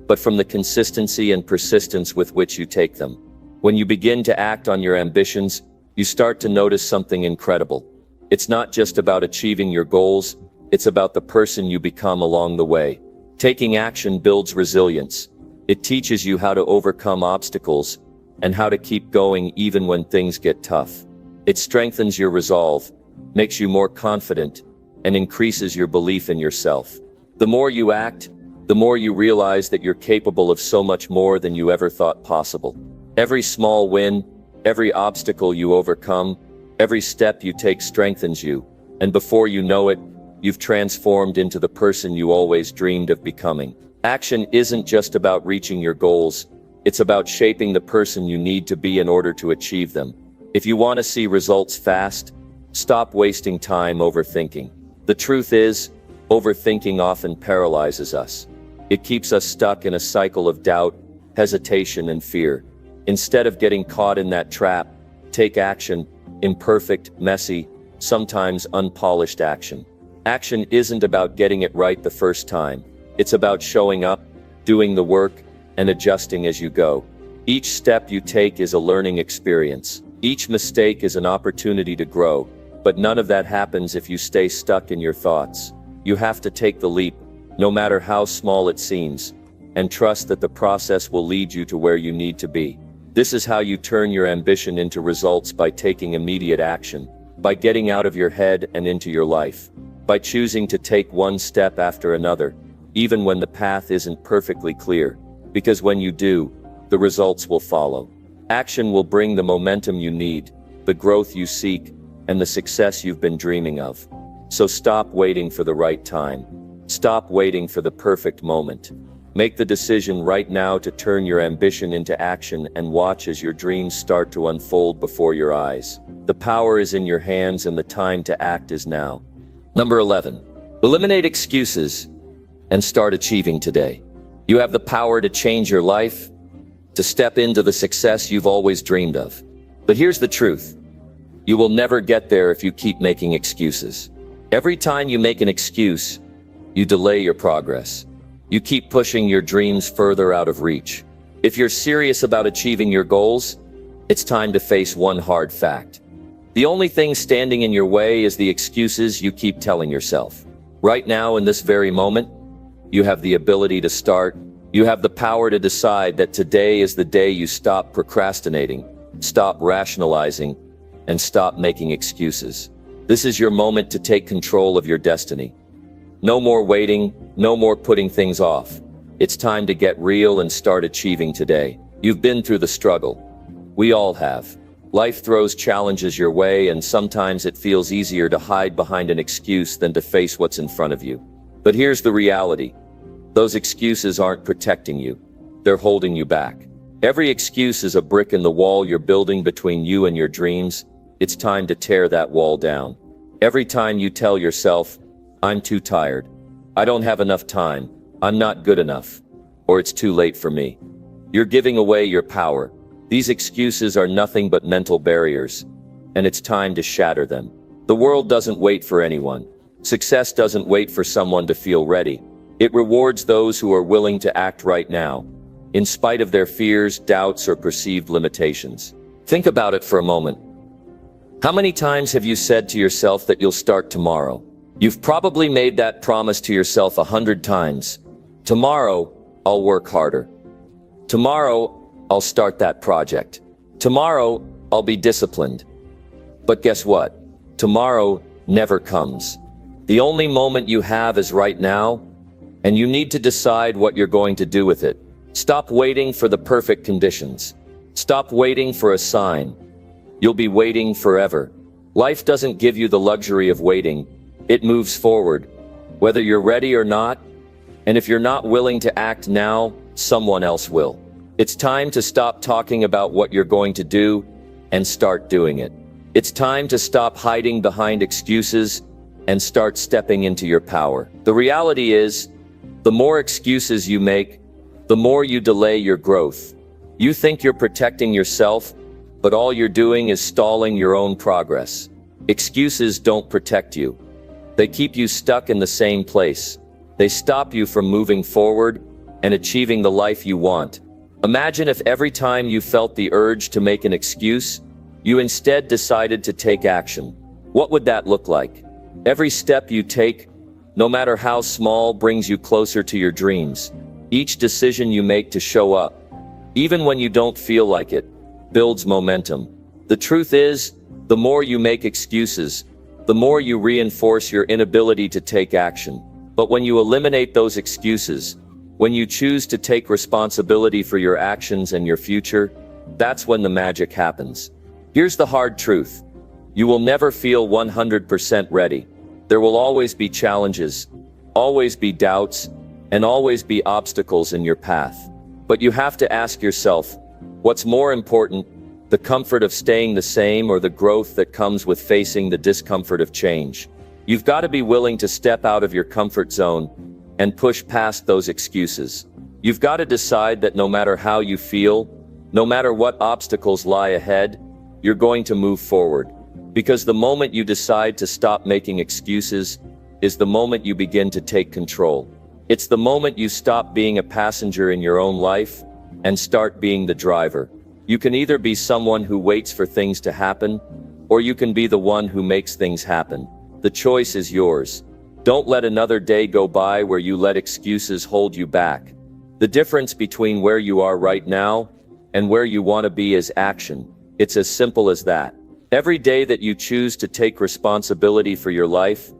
but from the consistency and persistence with which you take them. When you begin to act on your ambitions, you start to notice something incredible. It's not just about achieving your goals, it's about the person you become along the way. Taking action builds resilience. It teaches you how to overcome obstacles and how to keep going even when things get tough. It strengthens your resolve, makes you more confident, and increases your belief in yourself. The more you act, the more you realize that you're capable of so much more than you ever thought possible. Every small win, every obstacle you overcome, every step you take strengthens you, and before you know it, you've transformed into the person you always dreamed of becoming. Action isn't just about reaching your goals, it's about shaping the person you need to be in order to achieve them. If you want to see results fast, stop wasting time overthinking. The truth is, overthinking often paralyzes us. It keeps us stuck in a cycle of doubt, hesitation, and fear. Instead of getting caught in that trap, take action, imperfect, messy, sometimes unpolished action. Action isn't about getting it right the first time. It's about showing up, doing the work, and adjusting as you go. Each step you take is a learning experience. Each mistake is an opportunity to grow, but none of that happens if you stay stuck in your thoughts. You have to take the leap, no matter how small it seems, and trust that the process will lead you to where you need to be. This is how you turn your ambition into results, by taking immediate action, by getting out of your head and into your life, by choosing to take one step after another, even when the path isn't perfectly clear, because when you do, the results will follow. Action will bring the momentum you need, the growth you seek, and the success you've been dreaming of. So stop waiting for the right time. Stop waiting for the perfect moment. Make the decision right now to turn your ambition into action, and watch as your dreams start to unfold before your eyes. The power is in your hands, and the time to act is now. Number 11. Eliminate excuses and start achieving today. You have the power to change your life, to step into the success you've always dreamed of. But here's the truth. You will never get there if you keep making excuses. Every time you make an excuse, you delay your progress. You keep pushing your dreams further out of reach. If you're serious about achieving your goals, it's time to face one hard fact. The only thing standing in your way is the excuses you keep telling yourself. Right now, in this very moment, you have the ability to start. You have the power to decide that today is the day you stop procrastinating, stop rationalizing, and stop making excuses. This is your moment to take control of your destiny. No more waiting, no more putting things off. It's time to get real and start achieving today. You've been through the struggle. We all have. Life throws challenges your way, and sometimes it feels easier to hide behind an excuse than to face what's in front of you. But here's the reality. Those excuses aren't protecting you. They're holding you back. Every excuse is a brick in the wall you're building between you and your dreams. It's time to tear that wall down. Every time you tell yourself, I'm too tired, I don't have enough time, I'm not good enough, or it's too late for me, you're giving away your power. These excuses are nothing but mental barriers, and it's time to shatter them. The world doesn't wait for anyone. Success doesn't wait for someone to feel ready. It rewards those who are willing to act right now, in spite of their fears, doubts, or perceived limitations. Think about it for a moment. How many times have you said to yourself that you'll start tomorrow? You've probably made that promise to yourself 100 times. Tomorrow, I'll work harder. Tomorrow, I'll start that project. Tomorrow, I'll be disciplined. But guess what? Tomorrow never comes. The only moment you have is right now, and you need to decide what you're going to do with it. Stop waiting for the perfect conditions. Stop waiting for a sign. You'll be waiting forever. Life doesn't give you the luxury of waiting. It moves forward, whether you're ready or not. And if you're not willing to act now, someone else will. It's time to stop talking about what you're going to do and start doing it. It's time to stop hiding behind excuses and start stepping into your power. The reality is, the more excuses you make, the more you delay your growth. You think you're protecting yourself, but all you're doing is stalling your own progress. Excuses don't protect you. They keep you stuck in the same place. They stop you from moving forward and achieving the life you want. Imagine if every time you felt the urge to make an excuse, you instead decided to take action. What would that look like? Every step you take, no matter how small, brings you closer to your dreams. Each decision you make to show up, even when you don't feel like it, builds momentum. The truth is, the more you make excuses, the more you reinforce your inability to take action. But when you eliminate those excuses, when you choose to take responsibility for your actions and your future, that's when the magic happens. Here's the hard truth. You will never feel 100% ready. There will always be challenges, always be doubts, and always be obstacles in your path. But you have to ask yourself, what's more important, the comfort of staying the same or the growth that comes with facing the discomfort of change? You've got to be willing to step out of your comfort zone and push past those excuses. You've got to decide that no matter how you feel, no matter what obstacles lie ahead, you're going to move forward. Because the moment you decide to stop making excuses is the moment you begin to take control. It's the moment you stop being a passenger in your own life and start being the driver. You can either be someone who waits for things to happen, or you can be the one who makes things happen. The choice is yours. Don't let another day go by where you let excuses hold you back. The difference between where you are right now and where you want to be is action. It's as simple as that. Every day that you choose to take responsibility for your life,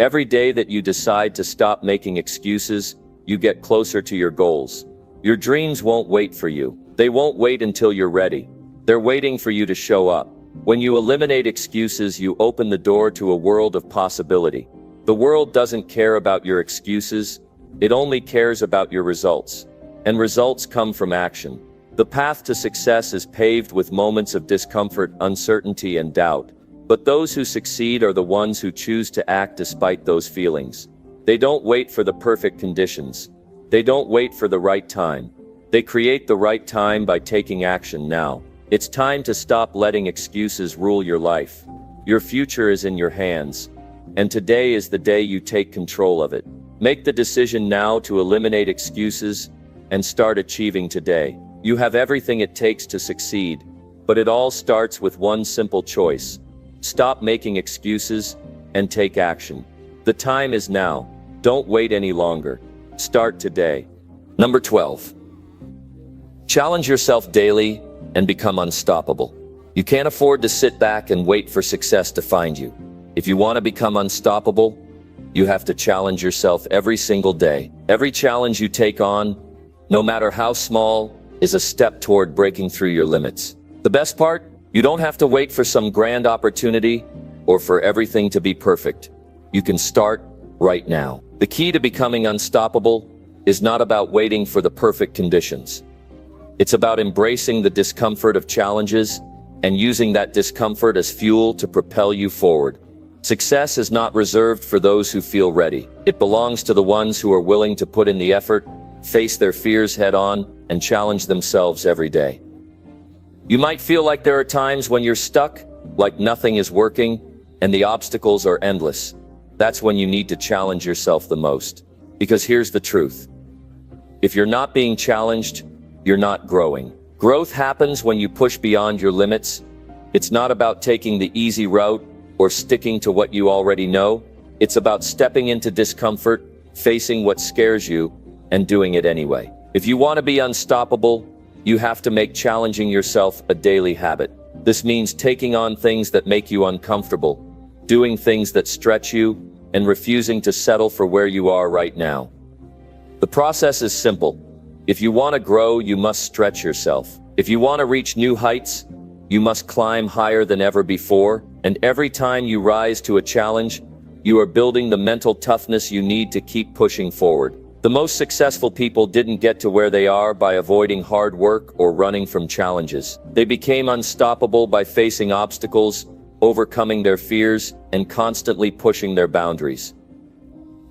every day that you decide to stop making excuses, you get closer to your goals. Your dreams won't wait for you. They won't wait until you're ready. They're waiting for you to show up. When you eliminate excuses, you open the door to a world of possibility. The world doesn't care about your excuses. It only cares about your results. And results come from action. The path to success is paved with moments of discomfort, uncertainty, and doubt. But those who succeed are the ones who choose to act despite those feelings. They don't wait for the perfect conditions. They don't wait for the right time. They create the right time by taking action now. It's time to stop letting excuses rule your life. Your future is in your hands, and today is the day you take control of it. Make the decision now to eliminate excuses and start achieving today. You have everything it takes to succeed, but it all starts with one simple choice. Stop making excuses and take action. The time is now. Don't wait any longer. Start today. Number 12. Challenge yourself daily and become unstoppable. You can't afford to sit back and wait for success to find you. If you want to become unstoppable, you have to challenge yourself every single day. Every challenge you take on, no matter how small, is a step toward breaking through your limits. The best part? You don't have to wait for some grand opportunity or for everything to be perfect. You can start right now. The key to becoming unstoppable is not about waiting for the perfect conditions. It's about embracing the discomfort of challenges and using that discomfort as fuel to propel you forward. Success is not reserved for those who feel ready. It belongs to the ones who are willing to put in the effort, face their fears head on, and challenge themselves every day. You might feel like there are times when you're stuck, like nothing is working, and the obstacles are endless. That's when you need to challenge yourself the most. Because here's the truth. If you're not being challenged, you're not growing. Growth happens when you push beyond your limits. It's not about taking the easy route or sticking to what you already know. It's about stepping into discomfort, facing what scares you, and doing it anyway. If you want to be unstoppable, you have to make challenging yourself a daily habit. This means taking on things that make you uncomfortable, doing things that stretch you, and refusing to settle for where you are right now. The process is simple. If you want to grow, you must stretch yourself. If you want to reach new heights, you must climb higher than ever before. And every time you rise to a challenge, you are building the mental toughness you need to keep pushing forward. The most successful people didn't get to where they are by avoiding hard work or running from challenges. They became unstoppable by facing obstacles, overcoming their fears, and constantly pushing their boundaries.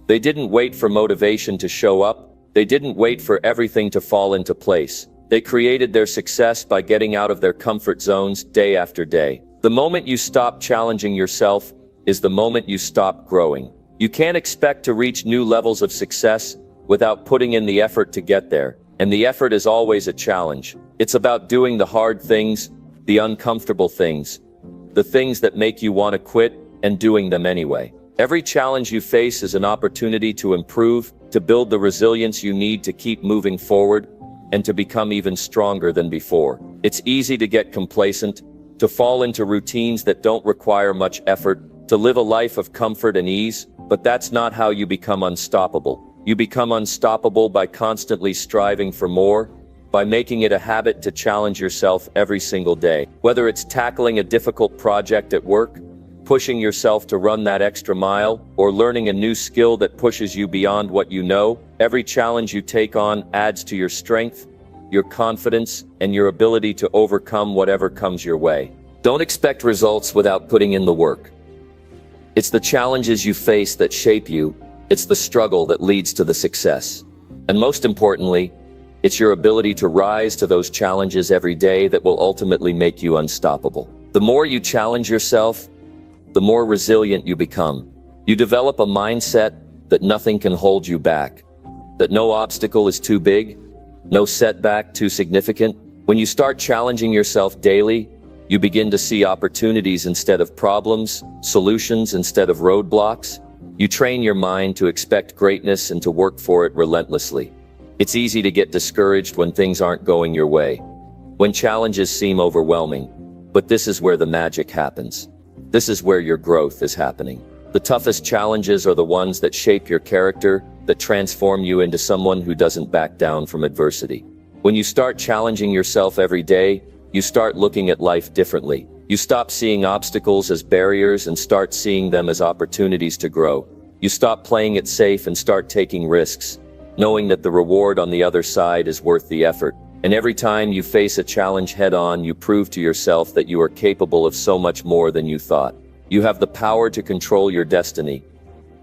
They didn't wait for motivation to show up. They didn't wait for everything to fall into place. They created their success by getting out of their comfort zones day after day. The moment you stop challenging yourself is the moment you stop growing. You can't expect to reach new levels of success without putting in the effort to get there. And the effort is always a challenge. It's about doing the hard things, the uncomfortable things, the things that make you want to quit, and doing them anyway. Every challenge you face is an opportunity to improve, to build the resilience you need to keep moving forward, and to become even stronger than before. It's easy to get complacent, to fall into routines that don't require much effort, to live a life of comfort and ease, but that's not how you become unstoppable. You become unstoppable by constantly striving for more, by making it a habit to challenge yourself every single day. Whether it's tackling a difficult project at work, pushing yourself to run that extra mile, or learning a new skill that pushes you beyond what you know, every challenge you take on adds to your strength, your confidence, and your ability to overcome whatever comes your way. Don't expect results without putting in the work. It's the challenges you face that shape you. It's the struggle that leads to the success. And most importantly, it's your ability to rise to those challenges every day that will ultimately make you unstoppable. The more you challenge yourself, the more resilient you become. You develop a mindset that nothing can hold you back, that no obstacle is too big, no setback too significant. When you start challenging yourself daily, you begin to see opportunities instead of problems, solutions instead of roadblocks. You train your mind to expect greatness and to work for it relentlessly. It's easy to get discouraged when things aren't going your way, when challenges seem overwhelming. But this is where the magic happens. This is where your growth is happening. The toughest challenges are the ones that shape your character, that transform you into someone who doesn't back down from adversity. When you start challenging yourself every day, you start looking at life differently. You stop seeing obstacles as barriers and start seeing them as opportunities to grow. You stop playing it safe and start taking risks, knowing that the reward on the other side is worth the effort. And every time you face a challenge head-on, you prove to yourself that you are capable of so much more than you thought. You have the power to control your destiny,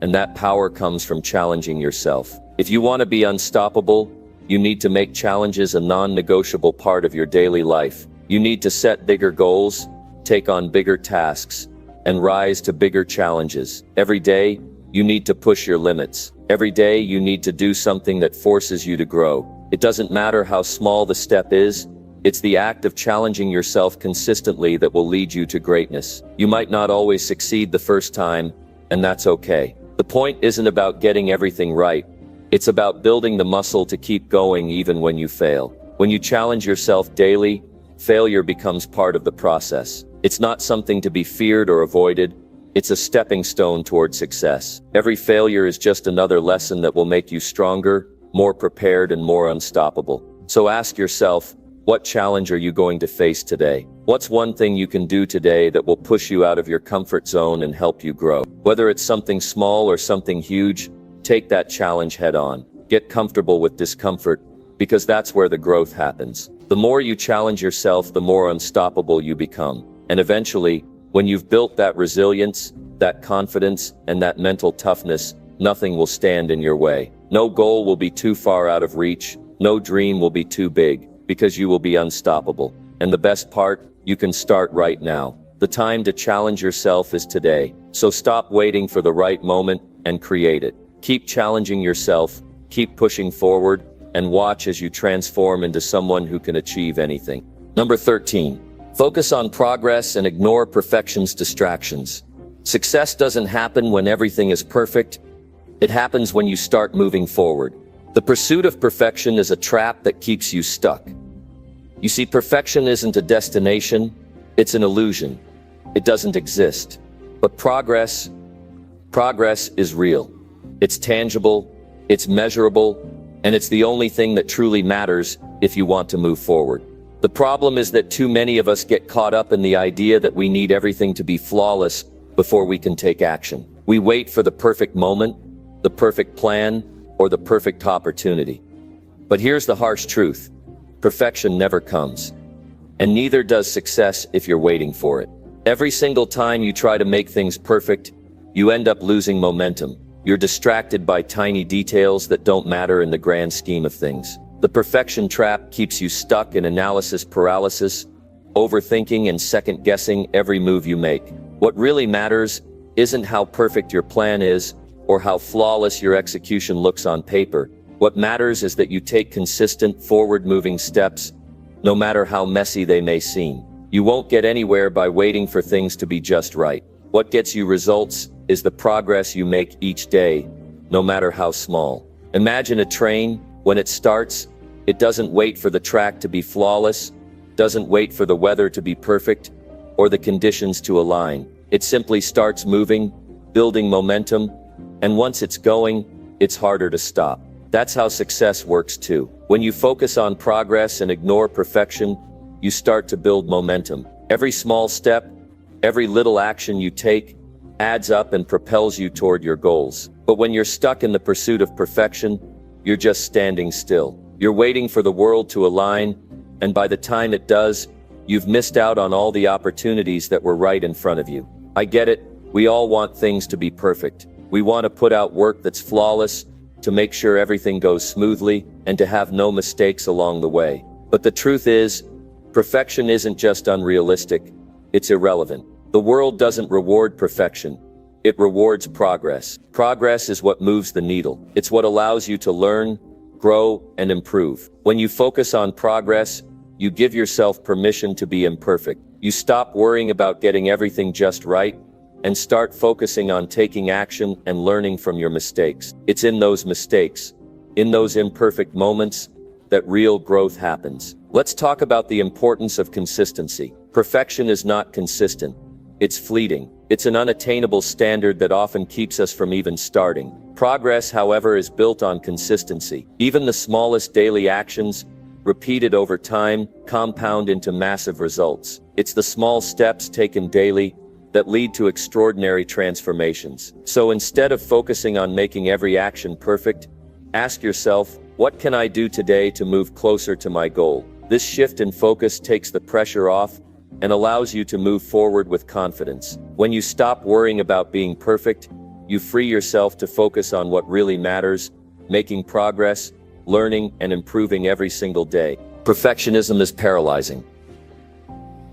and that power comes from challenging yourself. If you want to be unstoppable, you need to make challenges a non-negotiable part of your daily life. You need to set bigger goals, take on bigger tasks, and rise to bigger challenges. Every day, you need to push your limits. Every day, you need to do something that forces you to grow. It doesn't matter how small the step is, it's the act of challenging yourself consistently that will lead you to greatness. You might not always succeed the first time, and that's okay. The point isn't about getting everything right. It's about building the muscle to keep going even when you fail. When you challenge yourself daily, failure becomes part of the process. It's not something to be feared or avoided. It's a stepping stone toward success. Every failure is just another lesson that will make you stronger, more prepared, and more unstoppable. So ask yourself, what challenge are you going to face today? What's one thing you can do today that will push you out of your comfort zone and help you grow? Whether it's something small or something huge, take that challenge head on. Get comfortable with discomfort, because that's where the growth happens. The more you challenge yourself, the more unstoppable you become. And eventually, when you've built that resilience, that confidence, and that mental toughness, nothing will stand in your way. No goal will be too far out of reach. No dream will be too big, because you will be unstoppable. And the best part, you can start right now. The time to challenge yourself is today. So stop waiting for the right moment and create it. Keep challenging yourself, keep pushing forward, and watch as you transform into someone who can achieve anything. Number 13. Focus on progress and ignore perfection's distractions. Success doesn't happen when everything is perfect. It happens when you start moving forward. The pursuit of perfection is a trap that keeps you stuck. You see, perfection isn't a destination, it's an illusion. It doesn't exist. But progress is real. It's tangible, it's measurable, and it's the only thing that truly matters if you want to move forward. The problem is that too many of us get caught up in the idea that we need everything to be flawless before we can take action. We wait for the perfect moment, the perfect plan, or the perfect opportunity. But here's the harsh truth. Perfection never comes. And neither does success if you're waiting for it. Every single time you try to make things perfect, you end up losing momentum. You're distracted by tiny details that don't matter in the grand scheme of things. The perfection trap keeps you stuck in analysis paralysis, overthinking and second-guessing every move you make. What really matters isn't how perfect your plan is or how flawless your execution looks on paper. What matters is that you take consistent, forward-moving steps, no matter how messy they may seem. You won't get anywhere by waiting for things to be just right. What gets you results is the progress you make each day, no matter how small. Imagine a train. When it starts, it doesn't wait for the track to be flawless, doesn't wait for the weather to be perfect, or the conditions to align. It simply starts moving, building momentum, and once it's going, it's harder to stop. That's how success works too. When you focus on progress and ignore perfection, you start to build momentum. Every small step, every little action you take, adds up and propels you toward your goals. But when you're stuck in the pursuit of perfection, you're just standing still. You're waiting for the world to align, and by the time it does, you've missed out on all the opportunities that were right in front of you. I get it. We all want things to be perfect. We want to put out work that's flawless, to make sure everything goes smoothly, and to have no mistakes along the way. But the truth is, perfection isn't just unrealistic, it's irrelevant. The world doesn't reward perfection. It rewards progress. Progress is what moves the needle. It's what allows you to learn, grow, and improve. When you focus on progress, you give yourself permission to be imperfect. You stop worrying about getting everything just right and start focusing on taking action and learning from your mistakes. It's in those mistakes, in those imperfect moments, that real growth happens. Let's talk about the importance of consistency. Perfection is not consistent. It's fleeting. It's an unattainable standard that often keeps us from even starting. Progress, however, is built on consistency. Even the smallest daily actions, repeated over time, compound into massive results. It's the small steps taken daily that lead to extraordinary transformations. So instead of focusing on making every action perfect, ask yourself, what can I do today to move closer to my goal? This shift in focus takes the pressure off and allows you to move forward with confidence. When you stop worrying about being perfect, you free yourself to focus on what really matters, making progress, learning, and improving every single day. Perfectionism is paralyzing.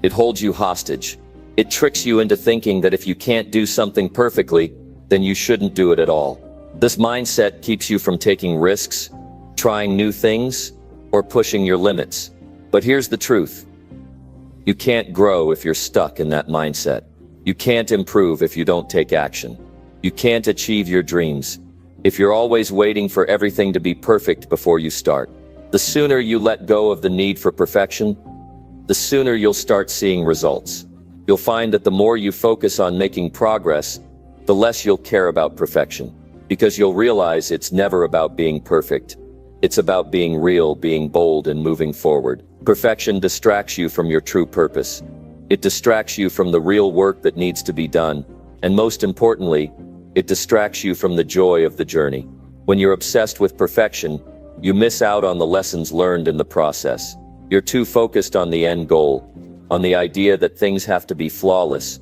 It holds you hostage. It tricks you into thinking that if you can't do something perfectly, then you shouldn't do it at all. This mindset keeps you from taking risks, trying new things, or pushing your limits. But here's the truth. You can't grow if you're stuck in that mindset. You can't improve if you don't take action. You can't achieve your dreams if you're always waiting for everything to be perfect before you start. The sooner you let go of the need for perfection, the sooner you'll start seeing results. You'll find that the more you focus on making progress, the less you'll care about perfection, because you'll realize it's never about being perfect. It's about being real, being bold, and moving forward. Perfection distracts you from your true purpose. It distracts you from the real work that needs to be done, and most importantly, it distracts you from the joy of the journey. When you're obsessed with perfection, you miss out on the lessons learned in the process. You're too focused on the end goal, on the idea that things have to be flawless,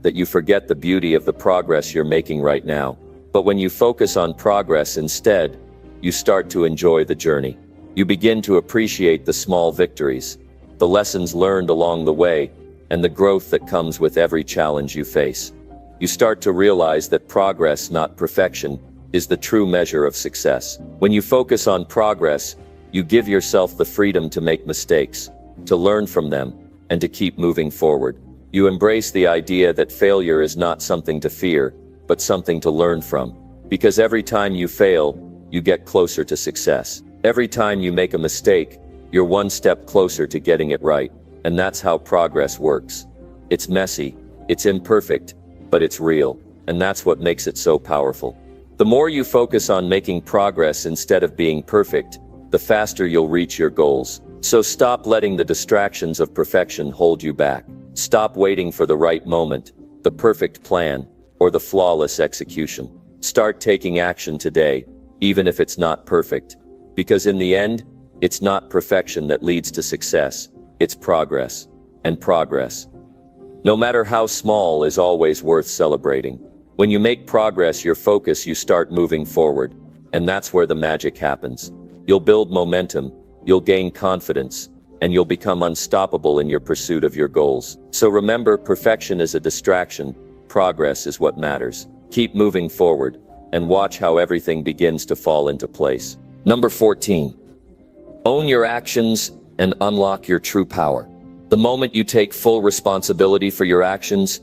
that you forget the beauty of the progress you're making right now. But when you focus on progress instead, you start to enjoy the journey. You begin to appreciate the small victories, the lessons learned along the way, and the growth that comes with every challenge you face. You start to realize that progress, not perfection, is the true measure of success. When you focus on progress, you give yourself the freedom to make mistakes, to learn from them, and to keep moving forward. You embrace the idea that failure is not something to fear, but something to learn from. Because every time you fail, you get closer to success. Every time you make a mistake, you're one step closer to getting it right. And that's how progress works. It's messy, it's imperfect, but it's real. And that's what makes it so powerful. The more you focus on making progress instead of being perfect, the faster you'll reach your goals. So stop letting the distractions of perfection hold you back. Stop waiting for the right moment, the perfect plan, or the flawless execution. Start taking action today, even if it's not perfect. Because in the end, it's not perfection that leads to success, it's progress. And progress, no matter how small, is always worth celebrating. When you make progress your focus, you start moving forward. And that's where the magic happens. You'll build momentum, you'll gain confidence, and you'll become unstoppable in your pursuit of your goals. So remember, perfection is a distraction, progress is what matters. Keep moving forward, and watch how everything begins to fall into place. Number 14. Own your actions and unlock your true power. The moment you take full responsibility for your actions,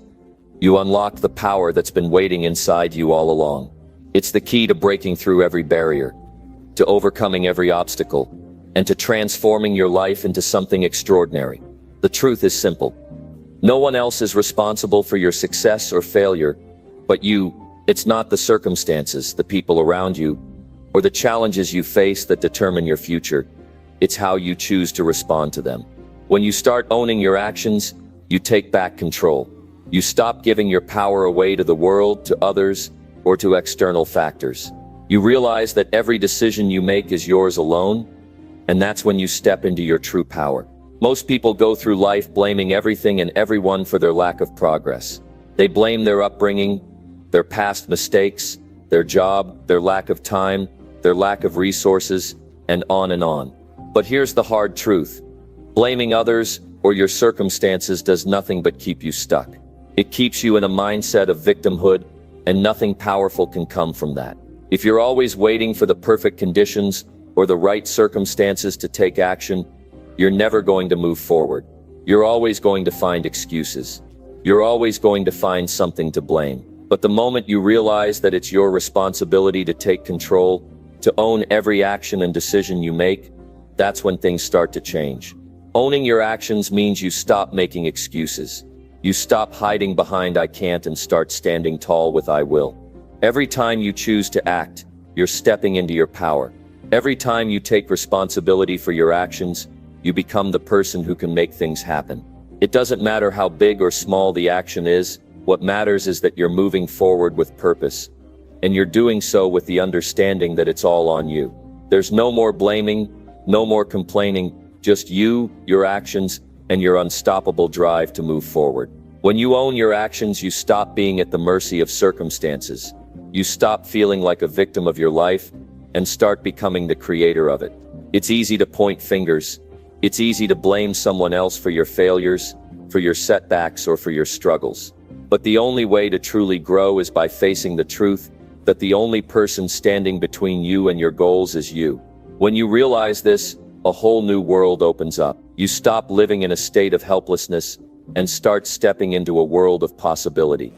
you unlock the power that's been waiting inside you all along. It's the key to breaking through every barrier, to overcoming every obstacle, and to transforming your life into something extraordinary. The truth is simple. No one else is responsible for your success or failure, but you. It's not the circumstances, the people around you, or the challenges you face that determine your future. It's how you choose to respond to them. When you start owning your actions, you take back control. You stop giving your power away to the world, to others, or to external factors. You realize that every decision you make is yours alone, and that's when you step into your true power. Most people go through life blaming everything and everyone for their lack of progress. They blame their upbringing, their past mistakes, their job, their lack of time, their lack of resources, and on and on. But here's the hard truth. Blaming others or your circumstances does nothing but keep you stuck. It keeps you in a mindset of victimhood, and nothing powerful can come from that. If you're always waiting for the perfect conditions or the right circumstances to take action, you're never going to move forward. You're always going to find excuses. You're always going to find something to blame. But the moment you realize that it's your responsibility to take control, to own every action and decision you make, that's when things start to change. Owning your actions means you stop making excuses. You stop hiding behind "I can't" and start standing tall with "I will." Every time you choose to act, you're stepping into your power. Every time you take responsibility for your actions, you become the person who can make things happen. It doesn't matter how big or small the action is. What matters is that you're moving forward with purpose, and you're doing so with the understanding that it's all on you. There's no more blaming, no more complaining, just you, your actions, and your unstoppable drive to move forward. When you own your actions, you stop being at the mercy of circumstances. You stop feeling like a victim of your life and start becoming the creator of it. It's easy to point fingers. It's easy to blame someone else for your failures, for your setbacks, or for your struggles. But the only way to truly grow is by facing the truth that the only person standing between you and your goals is you. When you realize this, a whole new world opens up. You stop living in a state of helplessness and start stepping into a world of possibility.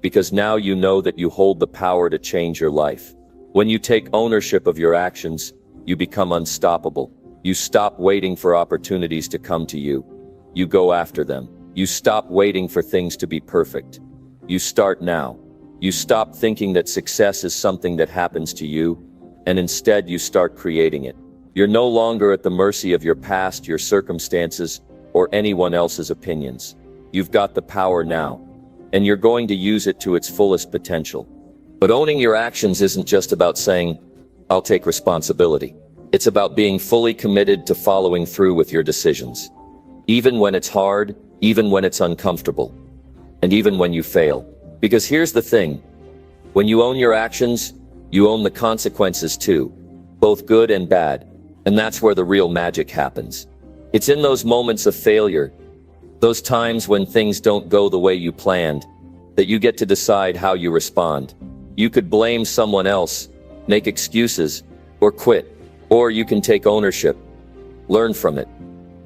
Because now you know that you hold the power to change your life. When you take ownership of your actions, you become unstoppable. You stop waiting for opportunities to come to you. you go after them. You stop waiting for things to be perfect. You start now. You stop thinking that success is something that happens to you, and instead you start creating it. You're no longer at the mercy of your past, your circumstances, or anyone else's opinions. You've got the power now, and you're going to use it to its fullest potential. But owning your actions isn't just about saying, "I'll take responsibility." It's about being fully committed to following through with your decisions. Even when it's hard, even when it's uncomfortable, and even when you fail. Because here's the thing, when you own your actions, you own the consequences too, both good and bad, and that's where the real magic happens. It's in those moments of failure, those times when things don't go the way you planned, that you get to decide how you respond. You could blame someone else, make excuses, or quit, or you can take ownership, learn from it,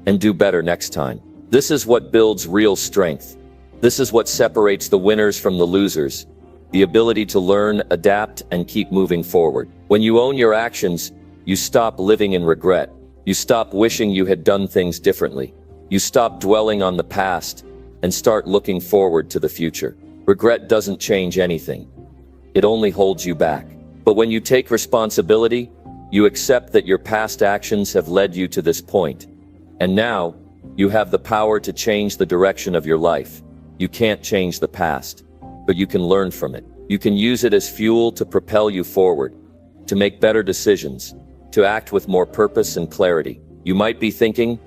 and do better next time. This is what builds real strength. This is what separates the winners from the losers. The ability to learn, adapt, and keep moving forward. When you own your actions, you stop living in regret. You stop wishing you had done things differently. You stop dwelling on the past and start looking forward to the future. Regret doesn't change anything. It only holds you back. But when you take responsibility, you accept that your past actions have led you to this point. And now, you have the power to change the direction of your life. You can't change the past, but you can learn from it. You can use it as fuel to propel you forward, to make better decisions, to act with more purpose and clarity. You might be thinking,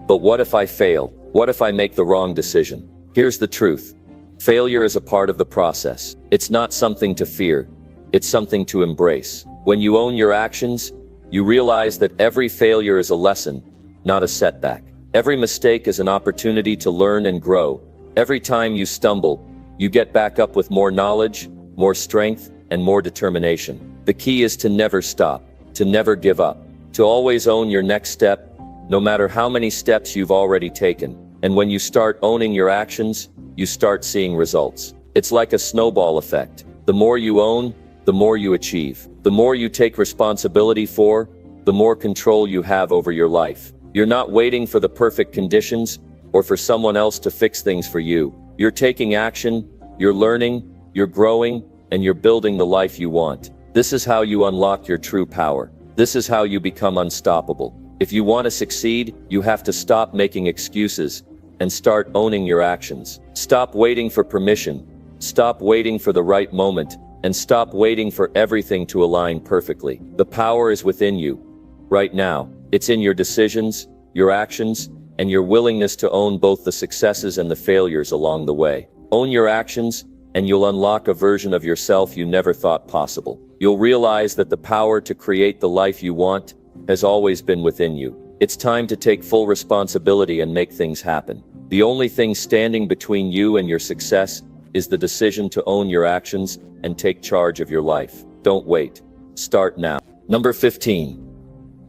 but what if I fail? What if I make the wrong decision? Here's the truth. Failure is a part of the process. It's not something to fear. It's something to embrace. When you own your actions, you realize that every failure is a lesson, not a setback. Every mistake is an opportunity to learn and grow. Every time you stumble, you get back up with more knowledge, more strength, and more determination. The key is to never stop, to never give up, to always own your next step, no matter how many steps you've already taken. And when you start owning your actions, you start seeing results. It's like a snowball effect. The more you own, the more you achieve. The more you take responsibility for, the more control you have over your life. You're not waiting for the perfect conditions or for someone else to fix things for you. You're taking action, you're learning, you're growing, and you're building the life you want. This is how you unlock your true power. This is how you become unstoppable. If you want to succeed, you have to stop making excuses and start owning your actions. Stop waiting for permission. Stop waiting for the right moment, and stop waiting for everything to align perfectly. The power is within you, right now. It's in your decisions, your actions, and your willingness to own both the successes and the failures along the way. Own your actions, and you'll unlock a version of yourself you never thought possible. You'll realize that the power to create the life you want has always been within you. It's time to take full responsibility and make things happen. The only thing standing between you and your success is the decision to own your actions and take charge of your life. Don't wait. Start now. Number 15.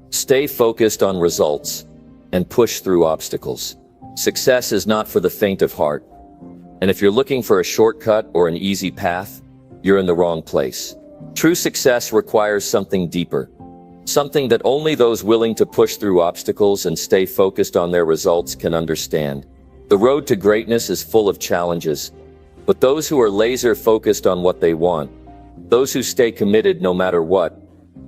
Stay focused on results and push through obstacles. Success is not for the faint of heart. And if you're looking for a shortcut or an easy path, you're in the wrong place. True success requires something deeper. Something that only those willing to push through obstacles and stay focused on their results can understand. The road to greatness is full of challenges, but those who are laser focused on what they want, those who stay committed no matter what,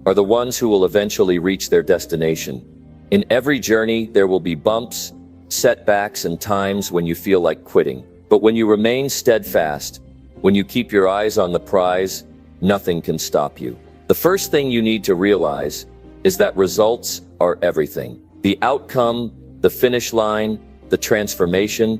are the ones who will eventually reach their destination. In every journey, there will be bumps, setbacks, and times when you feel like quitting. But when you remain steadfast, when you keep your eyes on the prize, nothing can stop you. The first thing you need to realize is that results are everything. The outcome, the finish line, the transformation,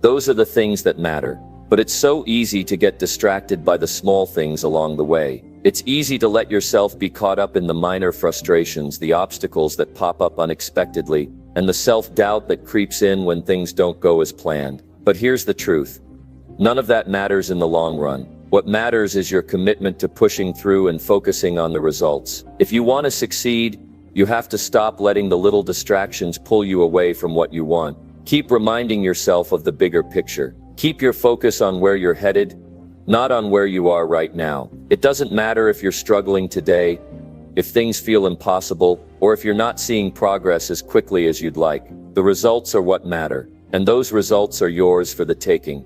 those are the things that matter. But it's so easy to get distracted by the small things along the way. It's easy to let yourself be caught up in the minor frustrations, the obstacles that pop up unexpectedly, and the self-doubt that creeps in when things don't go as planned. But here's the truth. None of that matters in the long run. What matters is your commitment to pushing through and focusing on the results. If you want to succeed, you have to stop letting the little distractions pull you away from what you want. Keep reminding yourself of the bigger picture. Keep your focus on where you're headed, not on where you are right now. It doesn't matter if you're struggling today, if things feel impossible, or if you're not seeing progress as quickly as you'd like. The results are what matter. And those results are yours for the taking.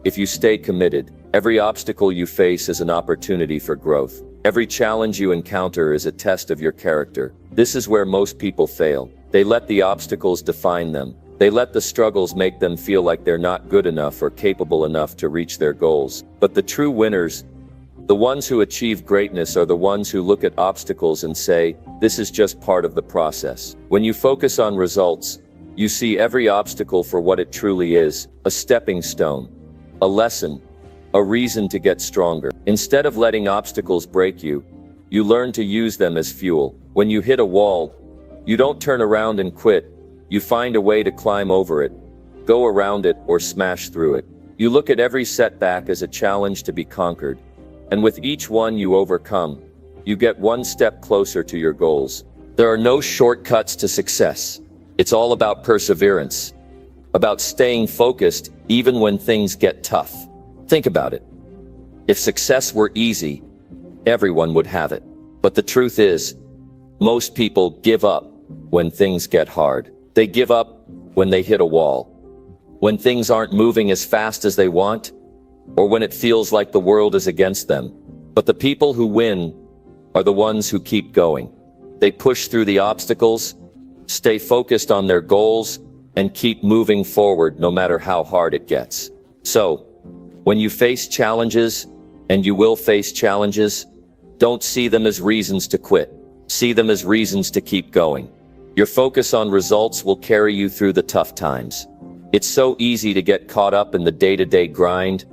If you stay committed, every obstacle you face is an opportunity for growth. Every challenge you encounter is a test of your character. This is where most people fail. They let the obstacles define them. They let the struggles make them feel like they're not good enough or capable enough to reach their goals. But the true winners, the ones who achieve greatness, are the ones who look at obstacles and say, this is just part of the process. When you focus on results, you see every obstacle for what it truly is, a stepping stone, a lesson, a reason to get stronger. Instead of letting obstacles break you, you learn to use them as fuel. When you hit a wall, you don't turn around and quit. You find a way to climb over it, go around it, or smash through it. You look at every setback as a challenge to be conquered. And with each one you overcome, you get one step closer to your goals. There are no shortcuts to success. It's all about perseverance, about staying focused even when things get tough. Think about it. If success were easy, everyone would have it. But the truth is, most people give up when things get hard. They give up when they hit a wall, when things aren't moving as fast as they want, or when it feels like the world is against them. But the people who win are the ones who keep going. They push through the obstacles, stay focused on their goals, and keep moving forward no matter how hard it gets. So, when you face challenges, and you will face challenges, don't see them as reasons to quit. See them as reasons to keep going. Your focus on results will carry you through the tough times. It's so easy to get caught up in the day-to-day grind,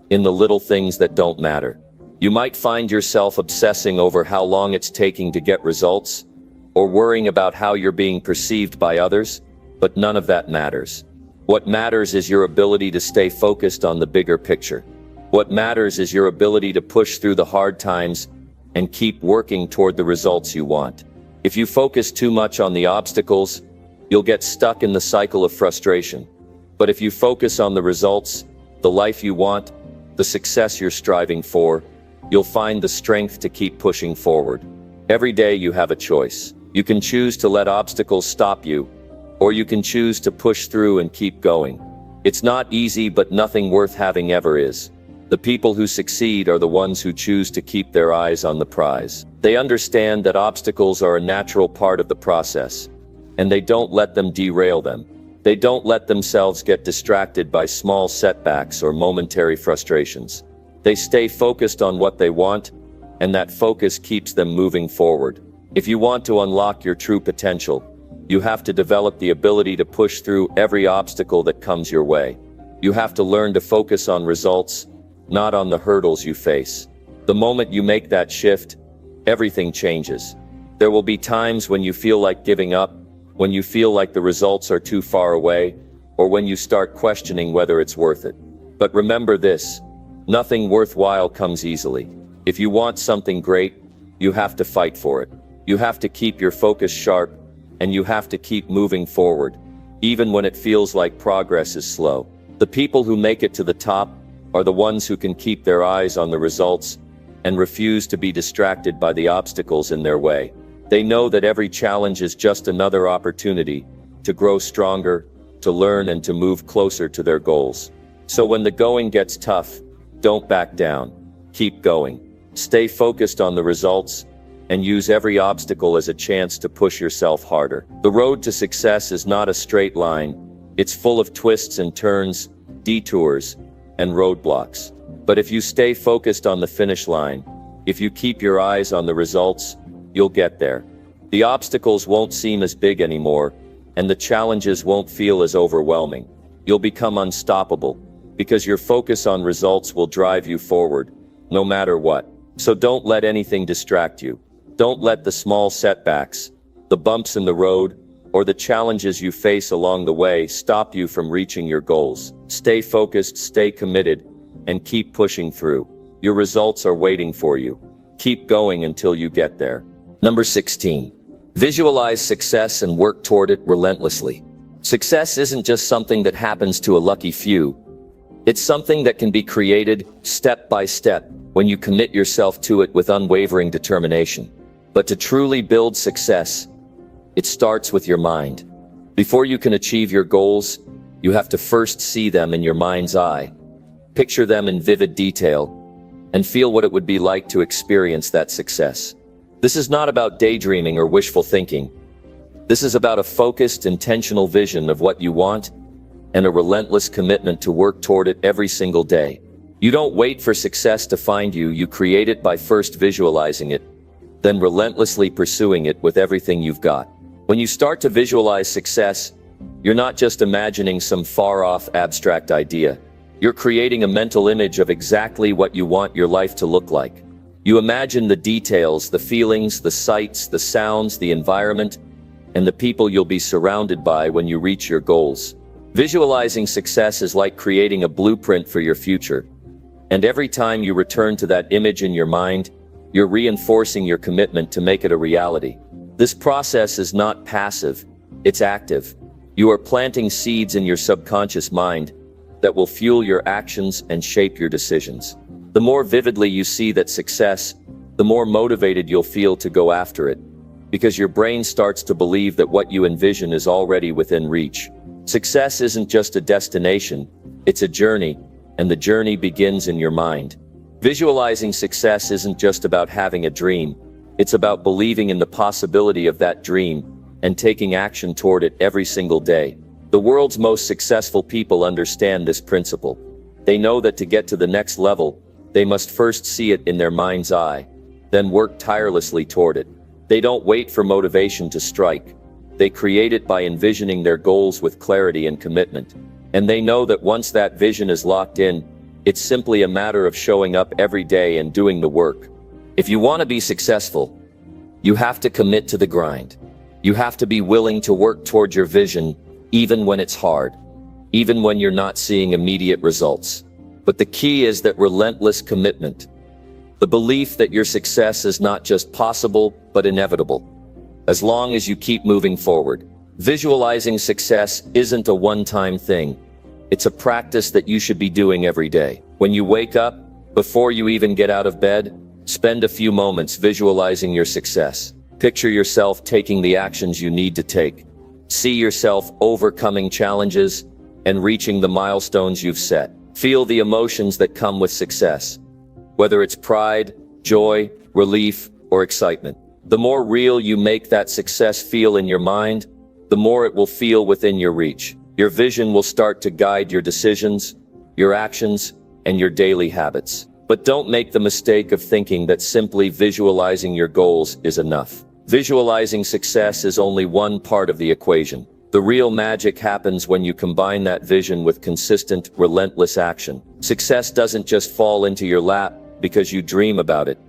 in the little things that don't matter. You might find yourself obsessing over how long it's taking to get results, or worrying about how you're being perceived by others, but none of that matters. What matters is your ability to stay focused on the bigger picture. What matters is your ability to push through the hard times and keep working toward the results you want. If you focus too much on the obstacles, you'll get stuck in the cycle of frustration. But if you focus on the results, the life you want, the success you're striving for, you'll find the strength to keep pushing forward. Every day you have a choice. You can choose to let obstacles stop you, or you can choose to push through and keep going. It's not easy, but nothing worth having ever is. The people who succeed are the ones who choose to keep their eyes on the prize. They understand that obstacles are a natural part of the process, and they don't let them derail them. They don't let themselves get distracted by small setbacks or momentary frustrations. They stay focused on what they want, and that focus keeps them moving forward. If you want to unlock your true potential, you have to develop the ability to push through every obstacle that comes your way. You have to learn to focus on results, not on the hurdles you face. The moment you make that shift, everything changes. There will be times when you feel like giving up, when you feel like the results are too far away, or when you start questioning whether it's worth it. But remember this, nothing worthwhile comes easily. If you want something great, you have to fight for it. You have to keep your focus sharp, and you have to keep moving forward, even when it feels like progress is slow. The people who make it to the top are the ones who can keep their eyes on the results and refuse to be distracted by the obstacles in their way. They know that every challenge is just another opportunity to grow stronger, to learn, and to move closer to their goals. So when the going gets tough, don't back down. Keep going. Stay focused on the results, and use every obstacle as a chance to push yourself harder. The road to success is not a straight line. It's full of twists and turns, detours, and roadblocks. But if you stay focused on the finish line, if you keep your eyes on the results, you'll get there. The obstacles won't seem as big anymore, and the challenges won't feel as overwhelming. You'll become unstoppable, because your focus on results will drive you forward, no matter what. So don't let anything distract you. Don't let the small setbacks, the bumps in the road, or the challenges you face along the way stop you from reaching your goals. Stay focused, stay committed, and keep pushing through. Your results are waiting for you. Keep going until you get there. Number 16. Visualize success and work toward it relentlessly. Success isn't just something that happens to a lucky few. It's something that can be created step by step when you commit yourself to it with unwavering determination. But to truly build success, it starts with your mind. Before you can achieve your goals, You have to first see them in your mind's eye, picture them in vivid detail, and feel what it would be like to experience that success. This is not about daydreaming or wishful thinking. This is about a focused, intentional vision of what you want and a relentless commitment to work toward it every single day. You don't wait for success to find you, you create it by first visualizing it, then relentlessly pursuing it with everything you've got. When you start to visualize success, you're not just imagining some far-off abstract idea. You're creating a mental image of exactly what you want your life to look like. You imagine the details, the feelings, the sights, the sounds, the environment, and the people you'll be surrounded by when you reach your goals. Visualizing success is like creating a blueprint for your future. And every time you return to that image in your mind, you're reinforcing your commitment to make it a reality. This process is not passive, it's active. You are planting seeds in your subconscious mind that will fuel your actions and shape your decisions. The more vividly you see that success, the more motivated you'll feel to go after it, because your brain starts to believe that what you envision is already within reach. Success isn't just a destination, it's a journey, and the journey begins in your mind. Visualizing success isn't just about having a dream, it's about believing in the possibility of that dream and taking action toward it every single day. The world's most successful people understand this principle. They know that to get to the next level, they must first see it in their mind's eye, then work tirelessly toward it. They don't wait for motivation to strike. They create it by envisioning their goals with clarity and commitment. And they know that once that vision is locked in, it's simply a matter of showing up every day and doing the work. If you want to be successful, you have to commit to the grind. You have to be willing to work toward your vision, even when it's hard, even when you're not seeing immediate results. But the key is that relentless commitment. The belief that your success is not just possible, but inevitable. As long as you keep moving forward. Visualizing success isn't a one-time thing. It's a practice that you should be doing every day. When you wake up, before you even get out of bed, spend a few moments visualizing your success. Picture yourself taking the actions you need to take. See yourself overcoming challenges and reaching the milestones you've set. Feel the emotions that come with success, whether it's pride, joy, relief, or excitement. The more real you make that success feel in your mind, the more it will feel within your reach. Your vision will start to guide your decisions, your actions, and your daily habits. But don't make the mistake of thinking that simply visualizing your goals is enough. Visualizing success is only one part of the equation. The real magic happens when you combine that vision with consistent, relentless action. Success doesn't just fall into your lap because you dream about it.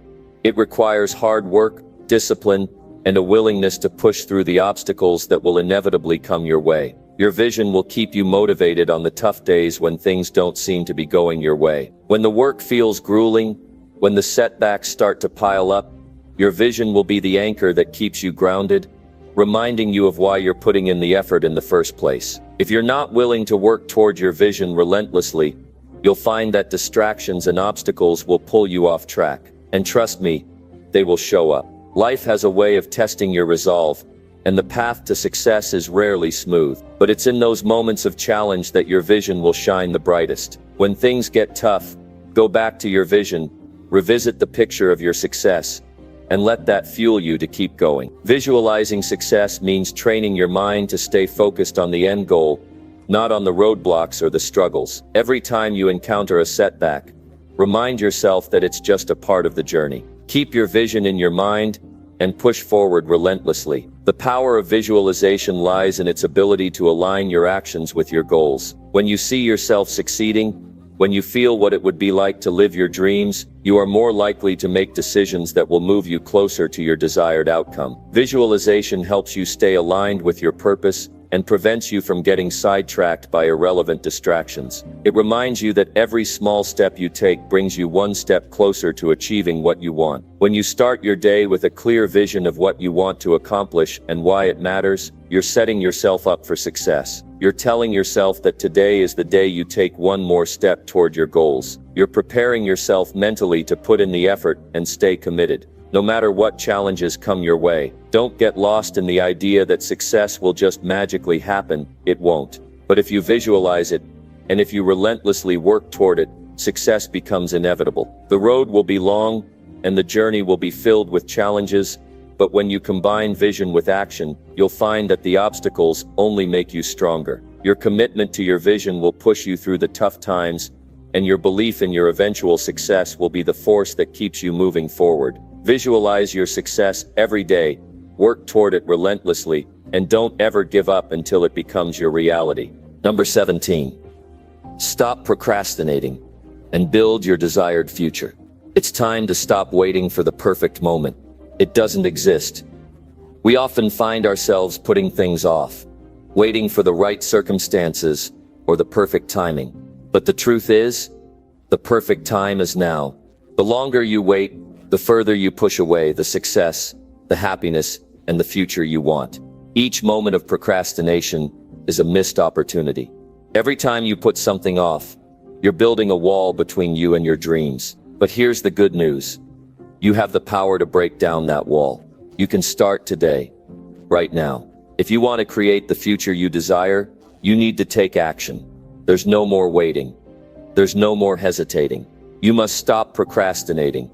It requires hard work, discipline, and a willingness to push through the obstacles that will inevitably come your way. Your vision will keep you motivated on the tough days when things don't seem to be going your way. When the work feels grueling, when the setbacks start to pile up, your vision will be the anchor that keeps you grounded, reminding you of why you're putting in the effort in the first place. If you're not willing to work toward your vision relentlessly, you'll find that distractions and obstacles will pull you off track. And trust me, they will show up. Life has a way of testing your resolve, and the path to success is rarely smooth. But it's in those moments of challenge that your vision will shine the brightest. When things get tough, go back to your vision, revisit the picture of your success, and let that fuel you to keep going. Visualizing success means training your mind to stay focused on the end goal, not on the roadblocks or the struggles. Every time you encounter a setback, remind yourself that it's just a part of the journey. Keep your vision in your mind and push forward relentlessly. The power of visualization lies in its ability to align your actions with your goals. When you see yourself succeeding, when you feel what it would be like to live your dreams, you are more likely to make decisions that will move you closer to your desired outcome. Visualization helps you stay aligned with your purpose and prevents you from getting sidetracked by irrelevant distractions. It reminds you that every small step you take brings you one step closer to achieving what you want. When you start your day with a clear vision of what you want to accomplish and why it matters, you're setting yourself up for success. You're telling yourself that today is the day you take one more step toward your goals. You're preparing yourself mentally to put in the effort and stay committed. No matter what challenges come your way, don't get lost in the idea that success will just magically happen. It won't. But if you visualize it, and if you relentlessly work toward it, success becomes inevitable. The road will be long, and the journey will be filled with challenges, but when you combine vision with action, you'll find that the obstacles only make you stronger. Your commitment to your vision will push you through the tough times, and your belief in your eventual success will be the force that keeps you moving forward. Visualize your success every day, work toward it relentlessly, and don't ever give up until it becomes your reality. Number 17. Stop procrastinating and build your desired future. It's time to stop waiting for the perfect moment. It doesn't exist. We often find ourselves putting things off, waiting for the right circumstances or the perfect timing. But the truth is, the perfect time is now. The longer you wait, the further you push away the success, the happiness, and the future you want. Each moment of procrastination is a missed opportunity. Every time you put something off, you're building a wall between you and your dreams. But here's the good news. You have the power to break down that wall. You can start today, right now. If you want to create the future you desire, you need to take action. There's no more waiting. There's no more hesitating. You must stop procrastinating.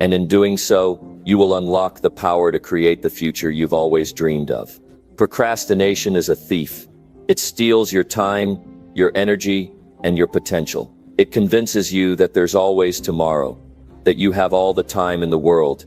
And in doing so, you will unlock the power to create the future you've always dreamed of. Procrastination is a thief. It steals your time, your energy, and your potential. It convinces you that there's always tomorrow, that you have all the time in the world.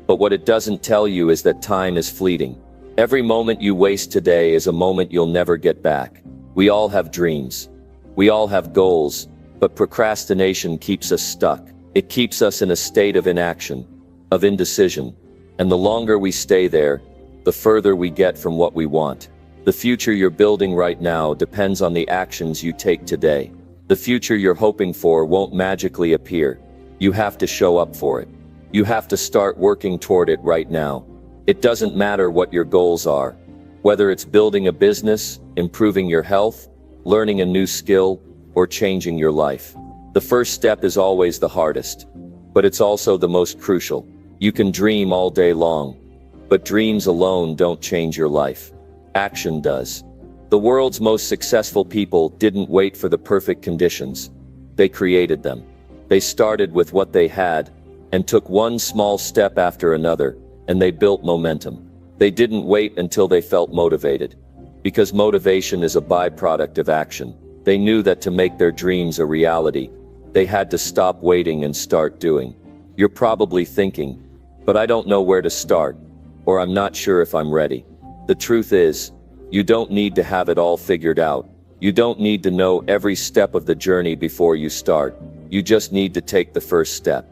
But what it doesn't tell you is that time is fleeting. Every moment you waste today is a moment you'll never get back. We all have dreams. We all have goals, but procrastination keeps us stuck. It keeps us in a state of inaction, of indecision. And the longer we stay there, the further we get from what we want. The future you're building right now depends on the actions you take today. The future you're hoping for won't magically appear. You have to show up for it. You have to start working toward it right now. It doesn't matter what your goals are, whether it's building a business, improving your health, learning a new skill, or changing your life. The first step is always the hardest, but it's also the most crucial. You can dream all day long, but dreams alone don't change your life. Action does. The world's most successful people didn't wait for the perfect conditions. They created them. They started with what they had and took one small step after another, and they built momentum. They didn't wait until they felt motivated, because motivation is a byproduct of action. They knew that to make their dreams a reality, they had to stop waiting and start doing. You're probably thinking, but I don't know where to start, or I'm not sure if I'm ready. The truth is, you don't need to have it all figured out. You don't need to know every step of the journey before you start. You just need to take the first step.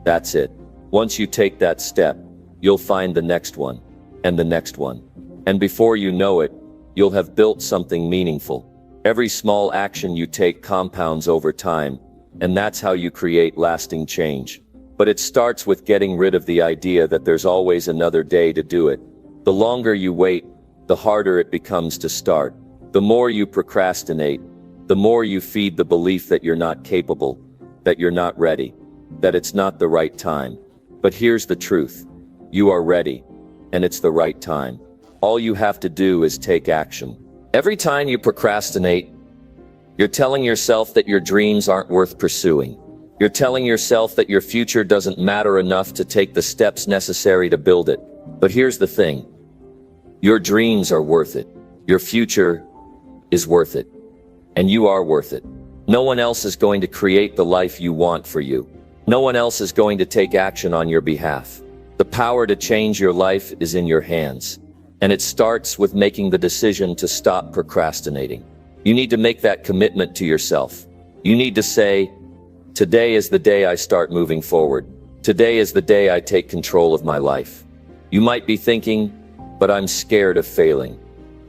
That's it. Once you take that step, you'll find the next one, and the next one. And before you know it, you'll have built something meaningful. Every small action you take compounds over time, and that's how you create lasting change. But it starts with getting rid of the idea that there's always another day to do it. The longer you wait, the harder it becomes to start. The more you procrastinate, the more you feed the belief that you're not capable, that you're not ready, that it's not the right time. But here's the truth. You are ready, and it's the right time. All you have to do is take action. Every time you procrastinate, you're telling yourself that your dreams aren't worth pursuing. You're telling yourself that your future doesn't matter enough to take the steps necessary to build it. But here's the thing. Your dreams are worth it. Your future is worth it. And you are worth it. No one else is going to create the life you want for you. No one else is going to take action on your behalf. The power to change your life is in your hands. And it starts with making the decision to stop procrastinating. You need to make that commitment to yourself. You need to say, today is the day I start moving forward. Today is the day I take control of my life. You might be thinking, but I'm scared of failing.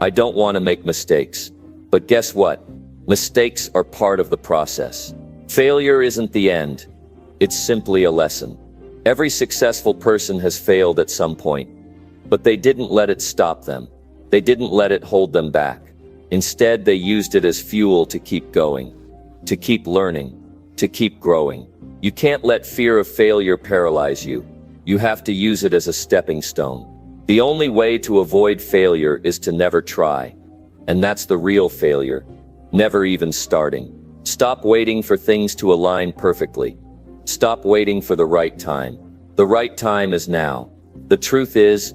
I don't want to make mistakes. But guess what? Mistakes are part of the process. Failure isn't the end. It's simply a lesson. Every successful person has failed at some point, but they didn't let it stop them. They didn't let it hold them back. Instead, they used it as fuel to keep going, to keep learning, to keep growing. You can't let fear of failure paralyze you. You have to use it as a stepping stone. The only way to avoid failure is to never try. And that's the real failure. never even starting. Stop waiting for things to align perfectly. Stop waiting for the right time. The right time is now. The truth is,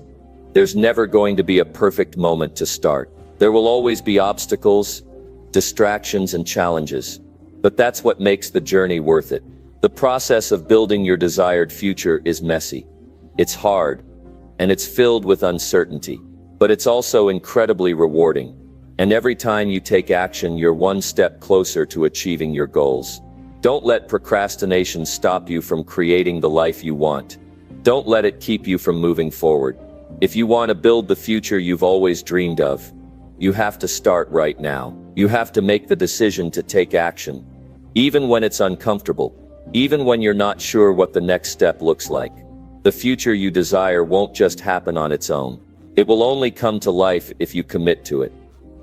there's never going to be a perfect moment to start. There will always be obstacles, distractions, and challenges. But that's what makes the journey worth it. The process of building your desired future is messy. It's hard, and it's filled with uncertainty. But it's also incredibly rewarding. And every time you take action, you're one step closer to achieving your goals. Don't let procrastination stop you from creating the life you want. Don't let it keep you from moving forward. If you want to build the future you've always dreamed of, you have to start right now. You have to make the decision to take action. Even when it's uncomfortable, even when you're not sure what the next step looks like. The future you desire won't just happen on its own. It will only come to life if you commit to it,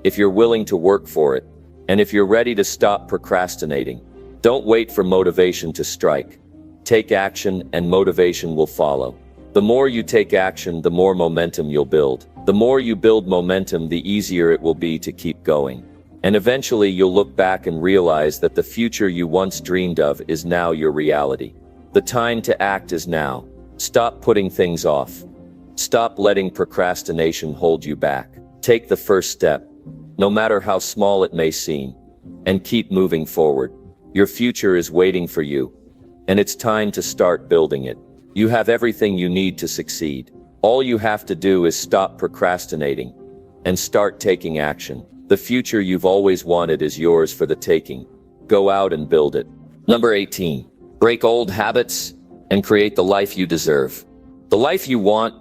if you're willing to work for it, and if you're ready to stop procrastinating. Don't wait for motivation to strike. Take action and motivation will follow. The more you take action, the more momentum you'll build. The more you build momentum, the easier it will be to keep going. And eventually you'll look back and realize that the future you once dreamed of is now your reality. The time to act is now. Stop putting things off. Stop letting procrastination hold you back. Take the first step, no matter how small it may seem, and keep moving forward. Your future is waiting for you, and it's time to start building it. You have everything you need to succeed. All you have to do is stop procrastinating and start taking action. The future you've always wanted is yours for the taking. Go out and build it. Number 18. Break old habits and create the life you deserve. The life you want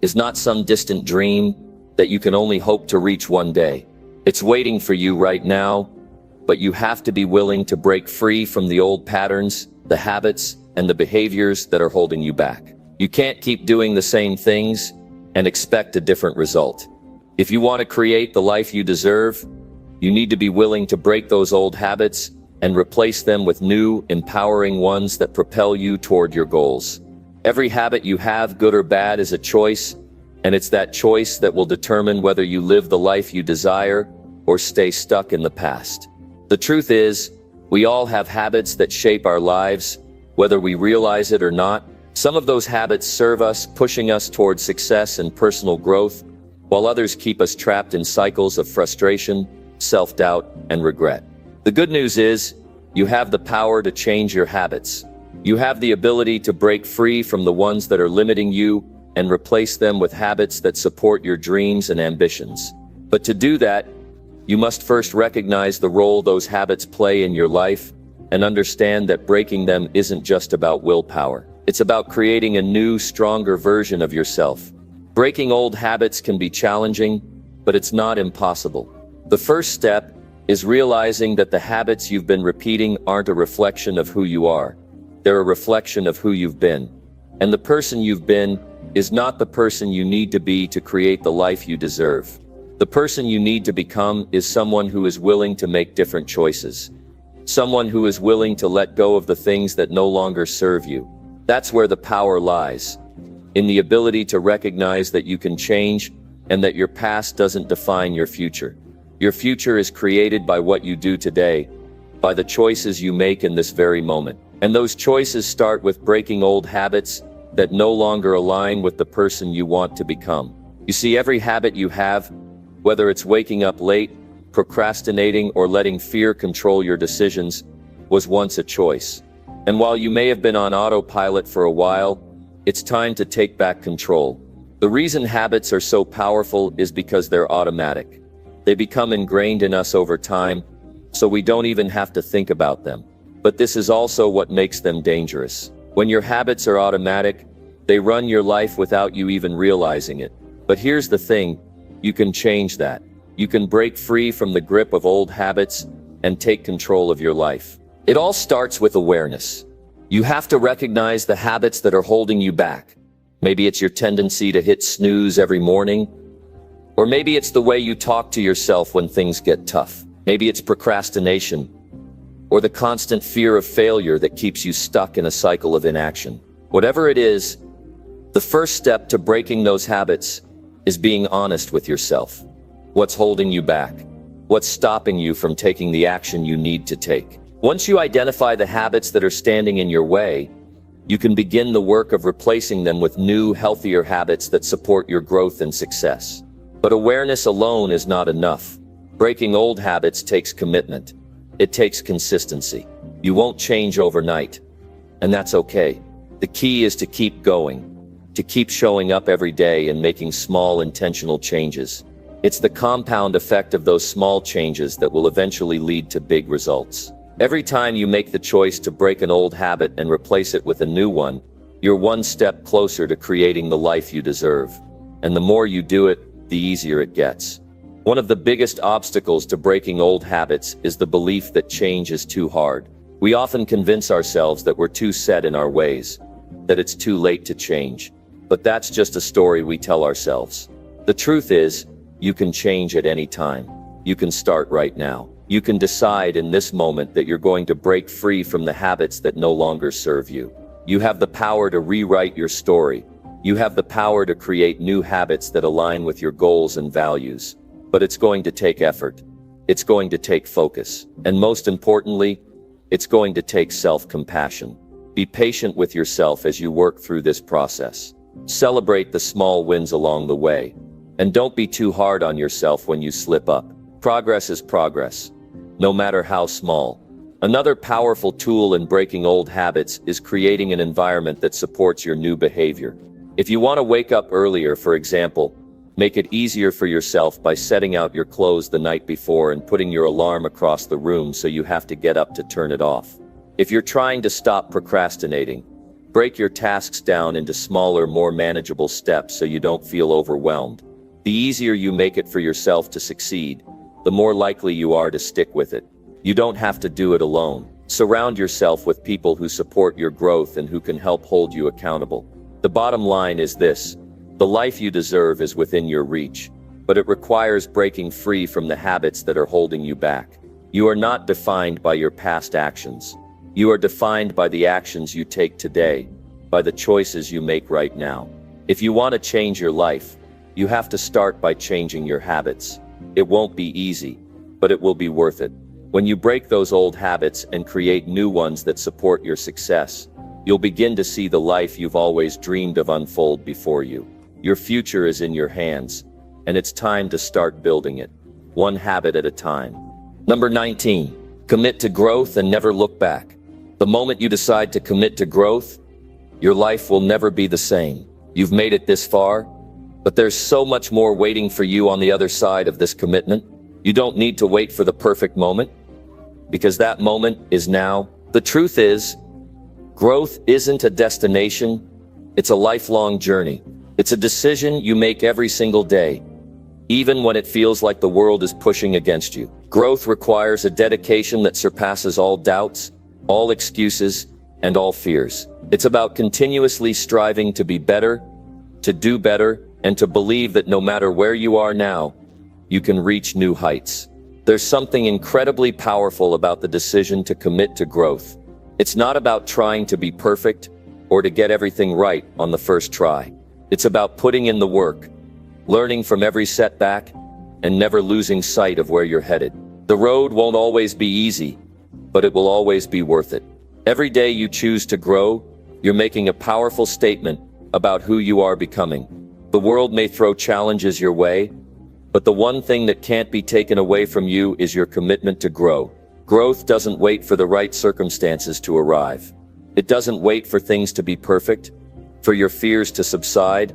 is not some distant dream that you can only hope to reach one day. It's waiting for you right now, but you have to be willing to break free from the old patterns, the habits, and the behaviors that are holding you back. You can't keep doing the same things and expect a different result. If you want to create the life you deserve, you need to be willing to break those old habits and replace them with new, empowering ones that propel you toward your goals. Every habit you have, good or bad, is a choice, and it's that choice that will determine whether you live the life you desire or stay stuck in the past. The truth is, we all have habits that shape our lives, whether we realize it or not. Some of those habits serve us, pushing us towards success and personal growth, while others keep us trapped in cycles of frustration, self-doubt, and regret. The good news is, you have the power to change your habits. You have the ability to break free from the ones that are limiting you and replace them with habits that support your dreams and ambitions. But to do that, you must first recognize the role those habits play in your life and understand that breaking them isn't just about willpower. It's about creating a new, stronger version of yourself. Breaking old habits can be challenging, but it's not impossible. The first step is realizing that the habits you've been repeating aren't a reflection of who you are. They're a reflection of who you've been. And the person you've been is not the person you need to be to create the life you deserve. The person you need to become is someone who is willing to make different choices. Someone who is willing to let go of the things that no longer serve you. That's where the power lies. In the ability to recognize that you can change and that your past doesn't define your future. Your future is created by what you do today, by the choices you make in this very moment. And those choices start with breaking old habits that no longer align with the person you want to become. You see, every habit you have, whether it's waking up late, procrastinating, or letting fear control your decisions, was once a choice. And while you may have been on autopilot for a while, it's time to take back control. The reason habits are so powerful is because they're automatic. They become ingrained in us over time, so we don't even have to think about them. But this is also what makes them dangerous. When your habits are automatic, they run your life without you even realizing it. But here's the thing, you can change that. You can break free from the grip of old habits and take control of your life. It all starts with awareness. You have to recognize the habits that are holding you back. Maybe it's your tendency to hit snooze every morning, or maybe it's the way you talk to yourself when things get tough. Maybe it's procrastination, or the constant fear of failure that keeps you stuck in a cycle of inaction. Whatever it is, the first step to breaking those habits is being honest with yourself. What's holding you back? What's stopping you from taking the action you need to take? Once you identify the habits that are standing in your way, you can begin the work of replacing them with new, healthier habits that support your growth and success. But awareness alone is not enough. Breaking old habits takes commitment. It takes consistency. You won't change overnight, and that's okay. The key is to keep going, to keep showing up every day and making small intentional changes. It's the compound effect of those small changes that will eventually lead to big results. Every time you make the choice to break an old habit and replace it with a new one, you're one step closer to creating the life you deserve. And the more you do it, the easier it gets. One of the biggest obstacles to breaking old habits is the belief that change is too hard. We often convince ourselves that we're too set in our ways, that it's too late to change. But that's just a story we tell ourselves. The truth is, you can change at any time. You can start right now. You can decide in this moment that you're going to break free from the habits that no longer serve you. You have the power to rewrite your story. You have the power to create new habits that align with your goals and values. But it's going to take effort. It's going to take focus. And most importantly, it's going to take self-compassion. Be patient with yourself as you work through this process. Celebrate the small wins along the way. And don't be too hard on yourself when you slip up. Progress is progress, no matter how small. Another powerful tool in breaking old habits is creating an environment that supports your new behavior. If you want to wake up earlier, for example, make it easier for yourself by setting out your clothes the night before and putting your alarm across the room so you have to get up to turn it off. If you're trying to stop procrastinating, break your tasks down into smaller, more manageable steps so you don't feel overwhelmed. The easier you make it for yourself to succeed, the more likely you are to stick with it. You don't have to do it alone. Surround yourself with people who support your growth and who can help hold you accountable. The bottom line is this: the life you deserve is within your reach, but it requires breaking free from the habits that are holding you back. You are not defined by your past actions. You are defined by the actions you take today, by the choices you make right now. If you want to change your life, you have to start by changing your habits. It won't be easy, but it will be worth it. When you break those old habits and create new ones that support your success, you'll begin to see the life you've always dreamed of unfold before you. Your future is in your hands, and it's time to start building it, one habit at a time. Number 19, commit to growth and never look back. The moment you decide to commit to growth, your life will never be the same. You've made it this far, but there's so much more waiting for you on the other side of this commitment. You don't need to wait for the perfect moment, because that moment is now. The truth is, growth isn't a destination, it's a lifelong journey. It's a decision you make every single day, even when it feels like the world is pushing against you. Growth requires a dedication that surpasses all doubts, all excuses, and all fears. It's about continuously striving to be better, to do better, and to believe that no matter where you are now, you can reach new heights. There's something incredibly powerful about the decision to commit to growth. It's not about trying to be perfect or to get everything right on the first try. It's about putting in the work, learning from every setback, and never losing sight of where you're headed. The road won't always be easy, but it will always be worth it. Every day you choose to grow, you're making a powerful statement about who you are becoming. The world may throw challenges your way, but the one thing that can't be taken away from you is your commitment to grow. Growth doesn't wait for the right circumstances to arrive. It doesn't wait for things to be perfect, for your fears to subside,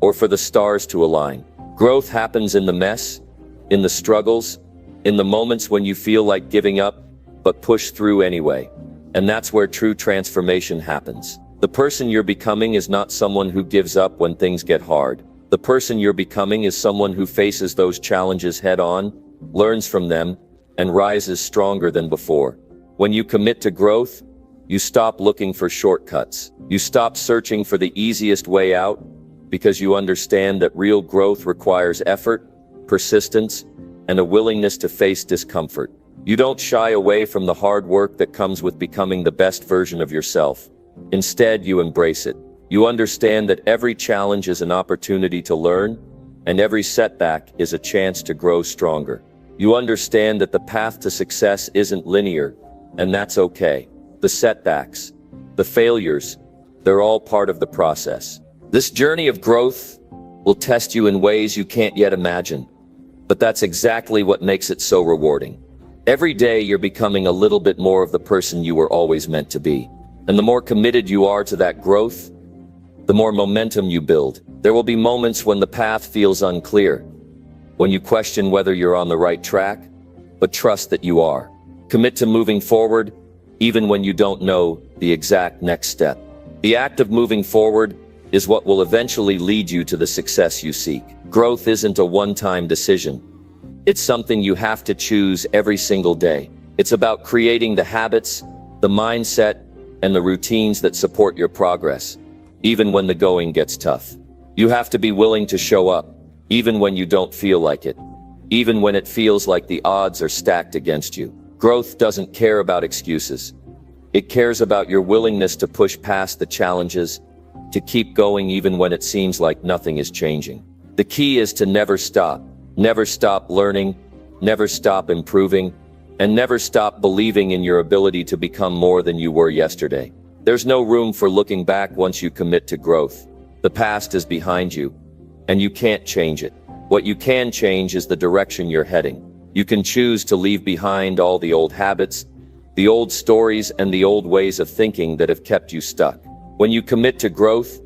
or for the stars to align. Growth happens in the mess, in the struggles, in the moments when you feel like giving up, but push through anyway. And that's where true transformation happens. The person you're becoming is not someone who gives up when things get hard. The person you're becoming is someone who faces those challenges head on, learns from them, and rises stronger than before. When you commit to growth, you stop looking for shortcuts. You stop searching for the easiest way out, because you understand that real growth requires effort, persistence, and a willingness to face discomfort. You don't shy away from the hard work that comes with becoming the best version of yourself. Instead, you embrace it. You understand that every challenge is an opportunity to learn, and every setback is a chance to grow stronger. You understand that the path to success isn't linear, and that's okay. The setbacks, the failures, they're all part of the process. This journey of growth will test you in ways you can't yet imagine, but that's exactly what makes it so rewarding. Every day you're becoming a little bit more of the person you were always meant to be. And the more committed you are to that growth, the more momentum you build. There will be moments when the path feels unclear, when you question whether you're on the right track, but trust that you are. Commit to moving forward, even when you don't know the exact next step. The act of moving forward is what will eventually lead you to the success you seek. Growth isn't a one-time decision. It's something you have to choose every single day. It's about creating the habits, the mindset, and the routines that support your progress, even when the going gets tough. You have to be willing to show up, even when you don't feel like it, even when it feels like the odds are stacked against you. Growth doesn't care about excuses. It cares about your willingness to push past the challenges, to keep going even when it seems like nothing is changing. The key is to never stop learning, never stop improving, and never stop believing in your ability to become more than you were yesterday. There's no room for looking back once you commit to growth. The past is behind you, and you can't change it. What you can change is the direction you're heading. You can choose to leave behind all the old habits, the old stories, and the old ways of thinking that have kept you stuck. When you commit to growth,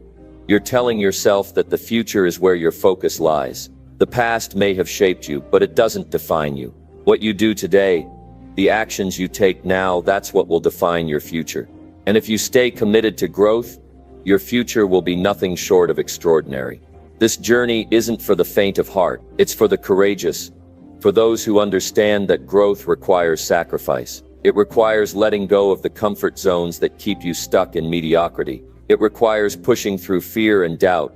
you're telling yourself that the future is where your focus lies. The past may have shaped you, but it doesn't define you. What you do today, the actions you take now, that's what will define your future. And if you stay committed to growth, your future will be nothing short of extraordinary. This journey isn't for the faint of heart. It's for the courageous, for those who understand that growth requires sacrifice. It requires letting go of the comfort zones that keep you stuck in mediocrity. It requires pushing through fear and doubt,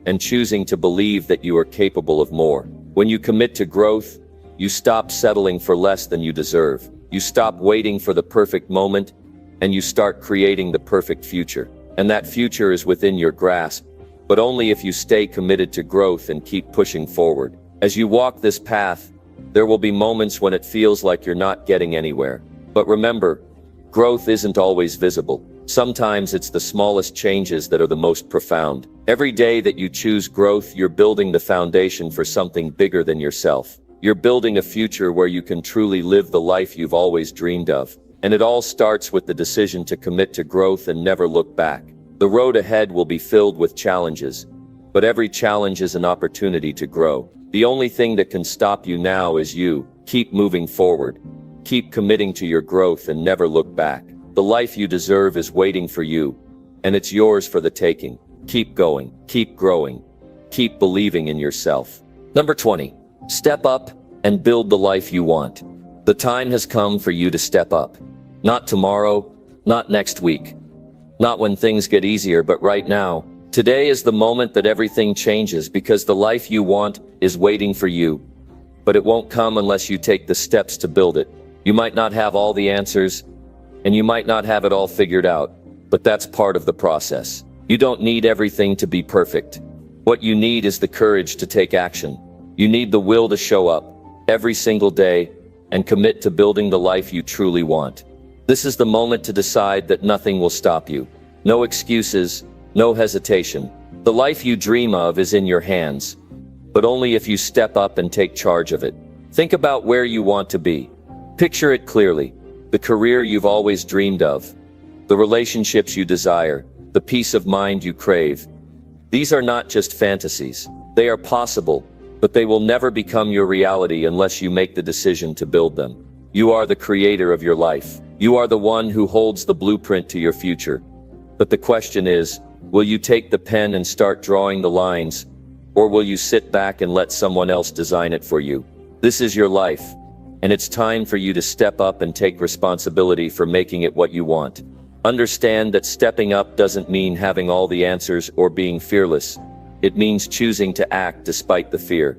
and choosing to believe that you are capable of more. When you commit to growth, you stop settling for less than you deserve. You stop waiting for the perfect moment, and you start creating the perfect future. And that future is within your grasp, but only if you stay committed to growth and keep pushing forward. As you walk this path, there will be moments when it feels like you're not getting anywhere. But remember, growth isn't always visible. Sometimes it's the smallest changes that are the most profound. Every day that you choose growth, you're building the foundation for something bigger than yourself. You're building a future where you can truly live the life you've always dreamed of. And it all starts with the decision to commit to growth and never look back. The road ahead will be filled with challenges, but every challenge is an opportunity to grow. The only thing that can stop you now is you. Keep moving forward. Keep committing to your growth and never look back. The life you deserve is waiting for you, and it's yours for the taking. Keep going, keep growing, keep believing in yourself. Number 20, step up and build the life you want. The time has come for you to step up. Not tomorrow, not next week, not when things get easier, but right now. Today is the moment that everything changes, because the life you want is waiting for you. But it won't come unless you take the steps to build it. You might not have all the answers, and you might not have it all figured out, but that's part of the process. You don't need everything to be perfect. What you need is the courage to take action. You need the will to show up every single day and commit to building the life you truly want. This is the moment to decide that nothing will stop you. No excuses, no hesitation. The life you dream of is in your hands, but only if you step up and take charge of it. Think about where you want to be. Picture it clearly. The career you've always dreamed of, the relationships you desire, the peace of mind you crave. These are not just fantasies. They are possible, but they will never become your reality unless you make the decision to build them. You are the creator of your life. You are the one who holds the blueprint to your future. But the question is, will you take the pen and start drawing the lines, or will you sit back and let someone else design it for you? This is your life, and it's time for you to step up and take responsibility for making it what you want. Understand that stepping up doesn't mean having all the answers or being fearless. It means choosing to act despite the fear,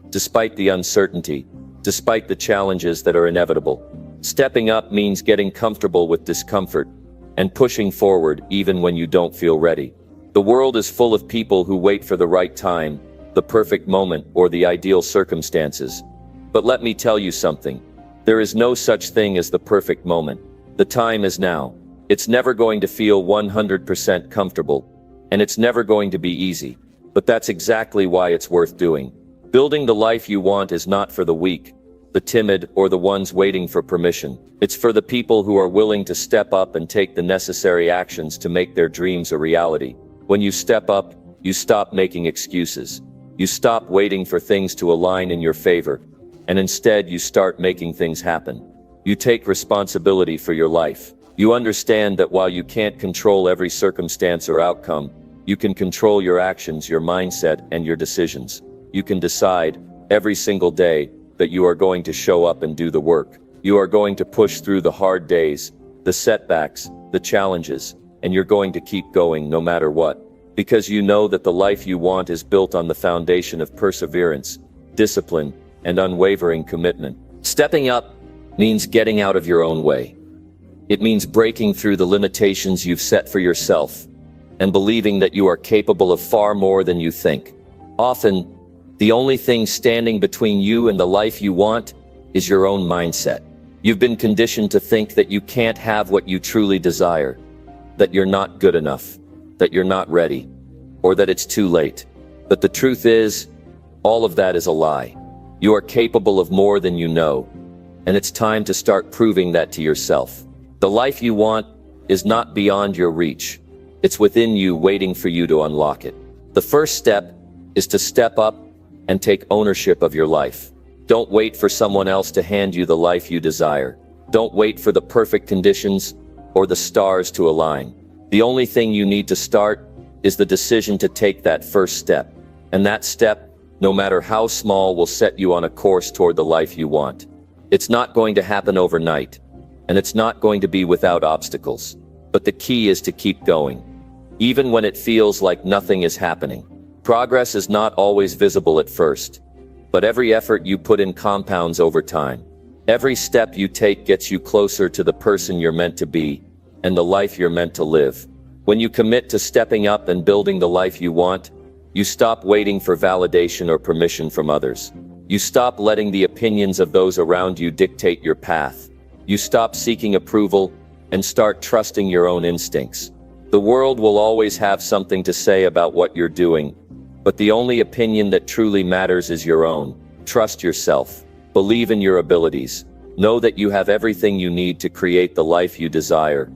despite the uncertainty, despite the challenges that are inevitable. Stepping up means getting comfortable with discomfort and pushing forward even when you don't feel ready. The world is full of people who wait for the right time, the perfect moment, or the ideal circumstances. But let me tell you something. There is no such thing as the perfect moment. The time is now. It's never going to feel 100% comfortable, and it's never going to be easy. But that's exactly why it's worth doing. Building the life you want is not for the weak, the timid, or the ones waiting for permission. It's for the people who are willing to step up and take the necessary actions to make their dreams a reality. When you step up, you stop making excuses. You stop waiting for things to align in your favor, and instead you start making things happen. You take responsibility for your life. You understand that while you can't control every circumstance or outcome, you can control your actions, your mindset, and your decisions. You can decide, every single day, that you are going to show up and do the work. You are going to push through the hard days, the setbacks, the challenges, and you're going to keep going no matter what. Because you know that the life you want is built on the foundation of perseverance, discipline, and unwavering commitment. Stepping up means getting out of your own way. It means breaking through the limitations you've set for yourself and believing that you are capable of far more than you think. Often, the only thing standing between you and the life you want is your own mindset. You've been conditioned to think that you can't have what you truly desire, that you're not good enough, that you're not ready, or that it's too late. But the truth is, all of that is a lie. You are capable of more than you know, and it's time to start proving that to yourself. The life you want is not beyond your reach. It's within you, waiting for you to unlock it. The first step is to step up and take ownership of your life. Don't wait for someone else to hand you the life you desire. Don't wait for the perfect conditions or the stars to align. The only thing you need to start is the decision to take that first step. And that step, no matter how small, will set you on a course toward the life you want. It's not going to happen overnight, and it's not going to be without obstacles. But the key is to keep going, even when it feels like nothing is happening. Progress is not always visible at first, but every effort you put in compounds over time. Every step you take gets you closer to the person you're meant to be and the life you're meant to live. When you commit to stepping up and building the life you want, you stop waiting for validation or permission from others. You stop letting the opinions of those around you dictate your path. You stop seeking approval and start trusting your own instincts. The world will always have something to say about what you're doing, but the only opinion that truly matters is your own. Trust yourself. Believe in your abilities. Know that you have everything you need to create the life you desire,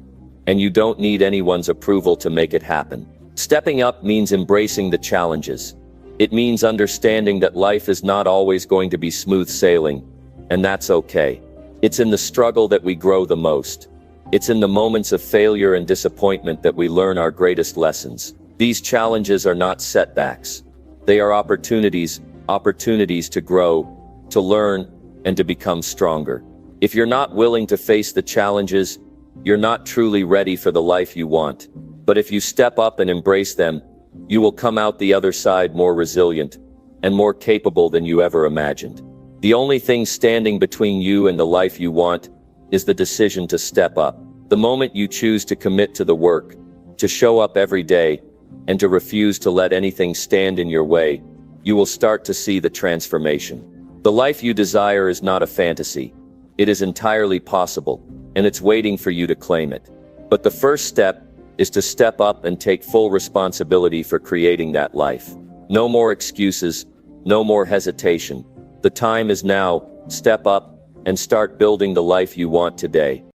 and you don't need anyone's approval to make it happen. Stepping up means embracing the challenges. It means understanding that life is not always going to be smooth sailing, and that's okay. It's in the struggle that we grow the most. It's in the moments of failure and disappointment that we learn our greatest lessons. These challenges are not setbacks. They are opportunities to grow, to learn, and to become stronger. If you're not willing to face the challenges, you're not truly ready for the life you want. But if you step up and embrace them, you will come out the other side more resilient and more capable than you ever imagined. The only thing standing between you and the life you want is the decision to step up. The moment you choose to commit to the work, to show up every day, and to refuse to let anything stand in your way, you will start to see the transformation. The life you desire is not a fantasy. It is entirely possible, and it's waiting for you to claim it. But the first step is to step up and take full responsibility for creating that life. No more excuses, no more hesitation. The time is now. Step up and start building the life you want today.